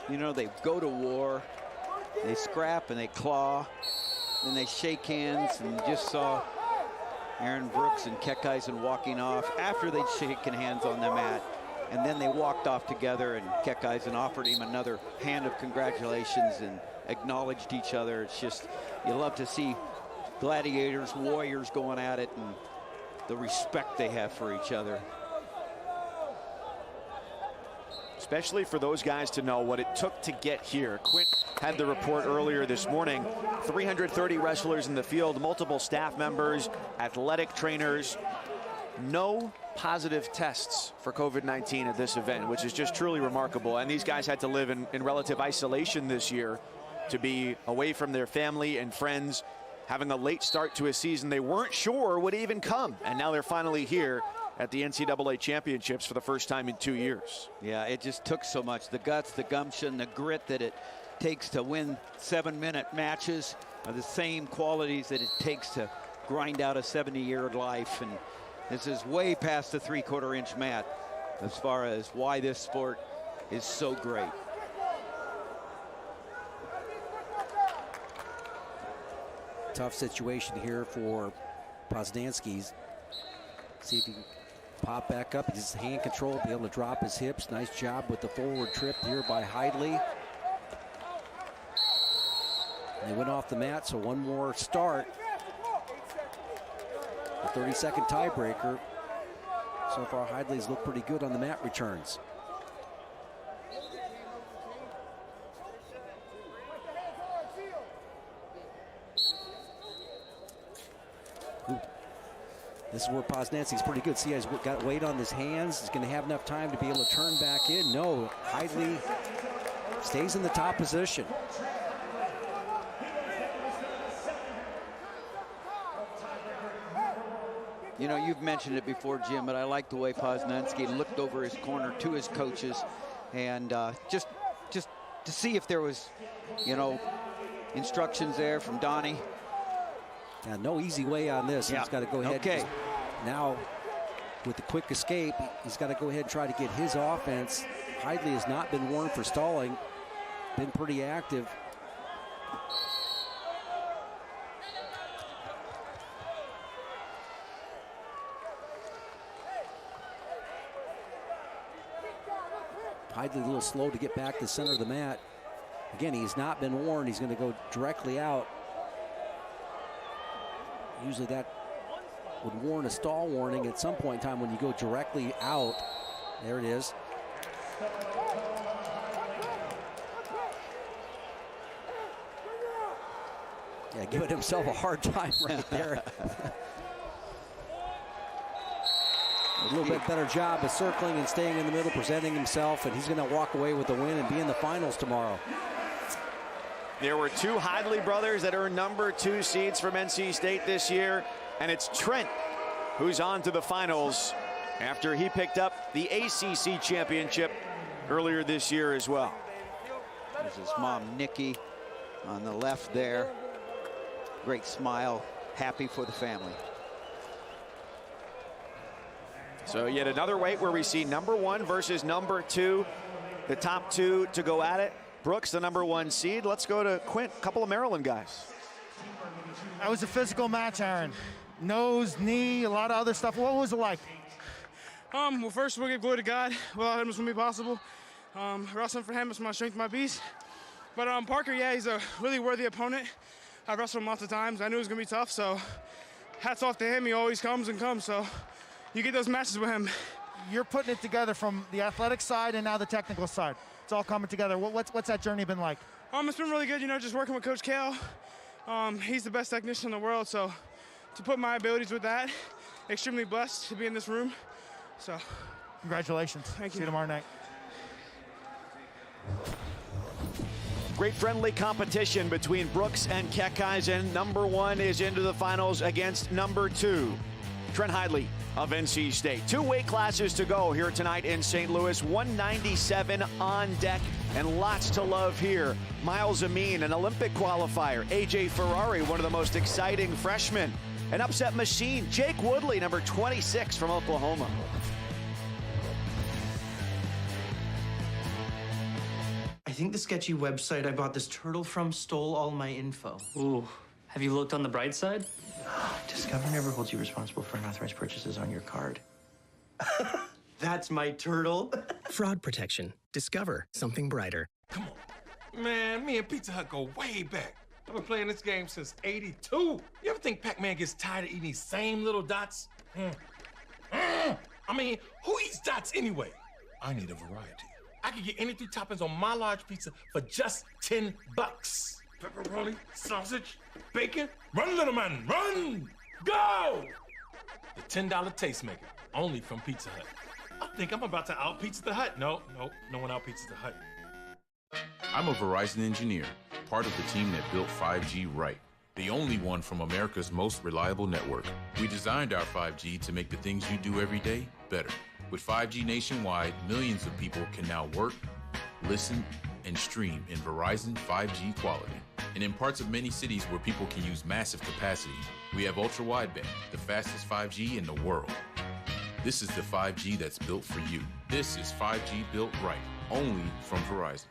You know, they go to war, they scrap and they claw, then they shake hands, and you just saw Aaron Brooks and Keckeisen walking off after they'd shaken hands on the mat. And then they walked off together, and Keckeisen offered him another hand of congratulations and acknowledged each other. It's just, you love to see gladiators, warriors going at it, and the respect they have for each other. Especially for those guys to know what it took to get here. Quint had the report earlier this morning. 330 wrestlers in the field, multiple staff members, athletic trainers. No positive tests for COVID-19 at this event, which is just truly remarkable. And these guys had to live in relative isolation this year, to be away from their family and friends, having a late start to a season they weren't sure would even come. And now they're finally here at the NCAA championships for the first time in 2 years. Yeah, it just took so much. The guts, the gumption, the grit that it takes to win 7-minute matches are the same qualities that it takes to grind out a 70-year life. And this is way past the 3/4-inch mat as far as why this sport is so great. Tough situation here for Poznansky. See if he can pop back up. His hand control, be able to drop his hips. Nice job with the forward trip here by Hidley. They went off the mat, so one more start. The 30-second tiebreaker. So far, Hidley's looked pretty good on the mat returns. This is where Poznansky's pretty good. See, he's got weight on his hands. He's going to have enough time to be able to turn back in. No, Hidley stays in the top position. You know, you've mentioned it before, Jim, but I like the way Poznansky looked over his corner to his coaches, and just to see if there was, you know, instructions there from Donnie. Yeah, no easy way on this. Yeah. He's got to go ahead. Okay. Now, with the quick escape, he's got to go ahead and try to get his offense. Hidley has not been warned for stalling. Been pretty active. Hidley a little slow to get back to the center of the mat. Again, he's not been warned. He's going to go directly out. Usually that would warn a stall warning at some point in time when you go directly out. There it is. Yeah, giving himself a hard time right there. A little bit better job of circling and staying in the middle, presenting himself, and he's going to walk away with the win and be in the finals tomorrow. There were two Hidley brothers that earned #2 seeds from NC State this year, and it's Trent who's on to the finals after he picked up the ACC championship earlier this year as well. There's his mom, Nikki, on the left there. Great smile, happy for the family. So yet another weight where we see number 1 versus number 2. The top 2 to go at it. Brooks, the number 1 seed. Let's go to Quint, a couple of Maryland guys. That was a physical match, Aaron. Nose, knee, a lot of other stuff. What was it like? Well, first we'll give glory to God. Without him, it's gonna be possible. Wrestling for him is my strength, my beast. But Parker, yeah, he's a really worthy opponent. I've wrestled him lots of times. I knew it was gonna be tough, so hats off to him. He always comes and comes, so you get those matches with him. You're putting it together from the athletic side and now the technical side. It's all coming together. What's that journey been like? It's been really good, just working with Coach Kale. He's the best technician in the world, so to put my abilities with that, extremely blessed to be in this room. So, congratulations. Thank you. See you tomorrow night. Great friendly competition between Brooks and Keckeisen. Number 1 is into the finals against number 2, Trent Hidley of NC State. 2 weight classes to go here tonight in St. Louis. 197 on deck and lots to love here. Miles Amin, an Olympic qualifier. AJ Ferrari, one of the most exciting freshmen. An upset machine, Jake Woodley, number 26 from Oklahoma. I think the sketchy website I bought this turtle from stole all my info. Ooh. Have you looked on the bright side? Discover never holds you responsible for unauthorized purchases on your card. That's my turtle. Fraud protection. Discover something brighter. Man, me and Pizza Hut go way back. I've been playing this game since '82. You ever think Pac-Man gets tired of eating these same little dots? I mean, who eats dots anyway? I need a variety. I could get any 3 toppings on my large pizza for just $10. Pepperoni, sausage, bacon. Run, little man, run! Go! The $10 Tastemaker, only from Pizza Hut. I think I'm about to out-pizza the Hut. No one out-pizzas the Hut. I'm a Verizon engineer, part of the team that built 5G right, the only one from America's most reliable network. We designed our 5G to make the things you do every day better. With 5G nationwide, millions of people can now work, listen, and stream in Verizon 5G quality. And in parts of many cities where people can use massive capacity, we have ultra-wideband, the fastest 5G in the world. This is the 5G that's built for you. This is 5G built right, only from Verizon.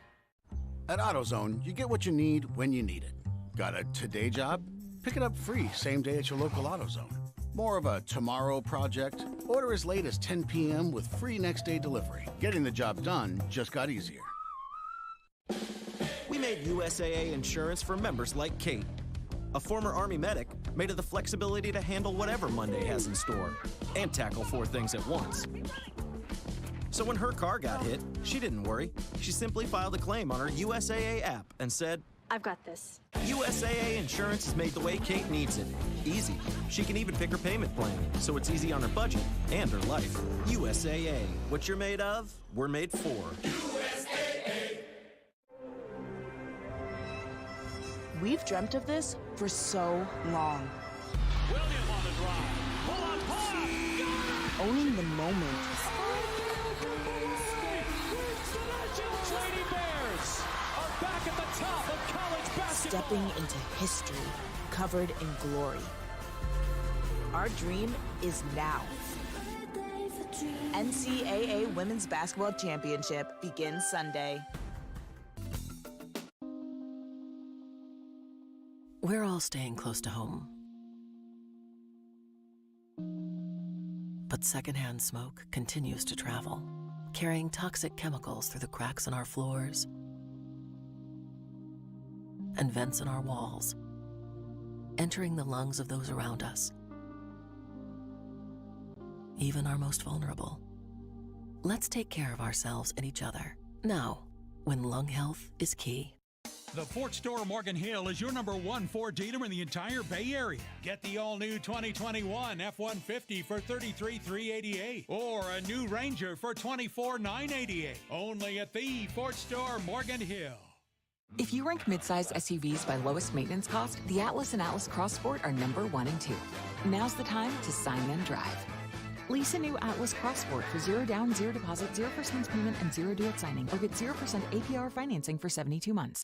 At AutoZone, you get what you need when you need it. Got a today job? Pick it up free same day at your local AutoZone. More of a tomorrow project? Order as late as 10 p.m. with free next day delivery. Getting the job done just got easier. We made USAA insurance for members like Kate. A former Army medic made it the flexibility to handle whatever Monday has in store and tackle 4 things at once. So when her car got hit, she didn't worry. She simply filed a claim on her USAA app and said, I've got this. USAA insurance is made the way Kate needs it. Easy. She can even pick her payment plan, so it's easy on her budget and her life. USAA. What you're made of, we're made for. USAA. We've dreamt of this for so long. William on the drive. Pull on pull. Owning the moment. The Lady Bears are back at the top of college basketball. Stepping into history, covered in glory. Our dream is now. NCAA Women's Basketball Championship begins Sunday. We're all staying close to home. But secondhand smoke continues to travel, carrying toxic chemicals through the cracks in our floors and vents in our walls, entering the lungs of those around us, even our most vulnerable. Let's take care of ourselves and each other now, when lung health is key. The Ford Store Morgan Hill is your #1 Ford dealer in the entire Bay Area. Get the all-new 2021 F-150 for $33,388 or a new Ranger for $24,988. Only at the Ford Store Morgan Hill. If you rank midsize SUVs by lowest maintenance cost, the Atlas and Atlas Cross Sport are #1 and 2. Now's the time to sign and drive. Lease a new Atlas Cross Sport for 0 down, 0 deposit, 0 first month's payment, and 0 due at signing, or get 0% APR financing for 72 months.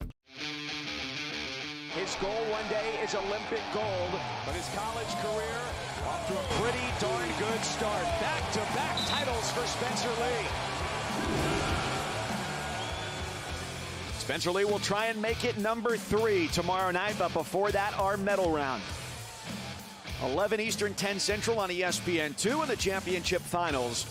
His goal one day is Olympic gold, but his college career Off to a pretty darn good start. Back-to-back titles for Spencer Lee. Spencer Lee will try and make it number 3 tomorrow night, but before that, our medal round. 11 Eastern, 10 Central on ESPN2 in the championship finals.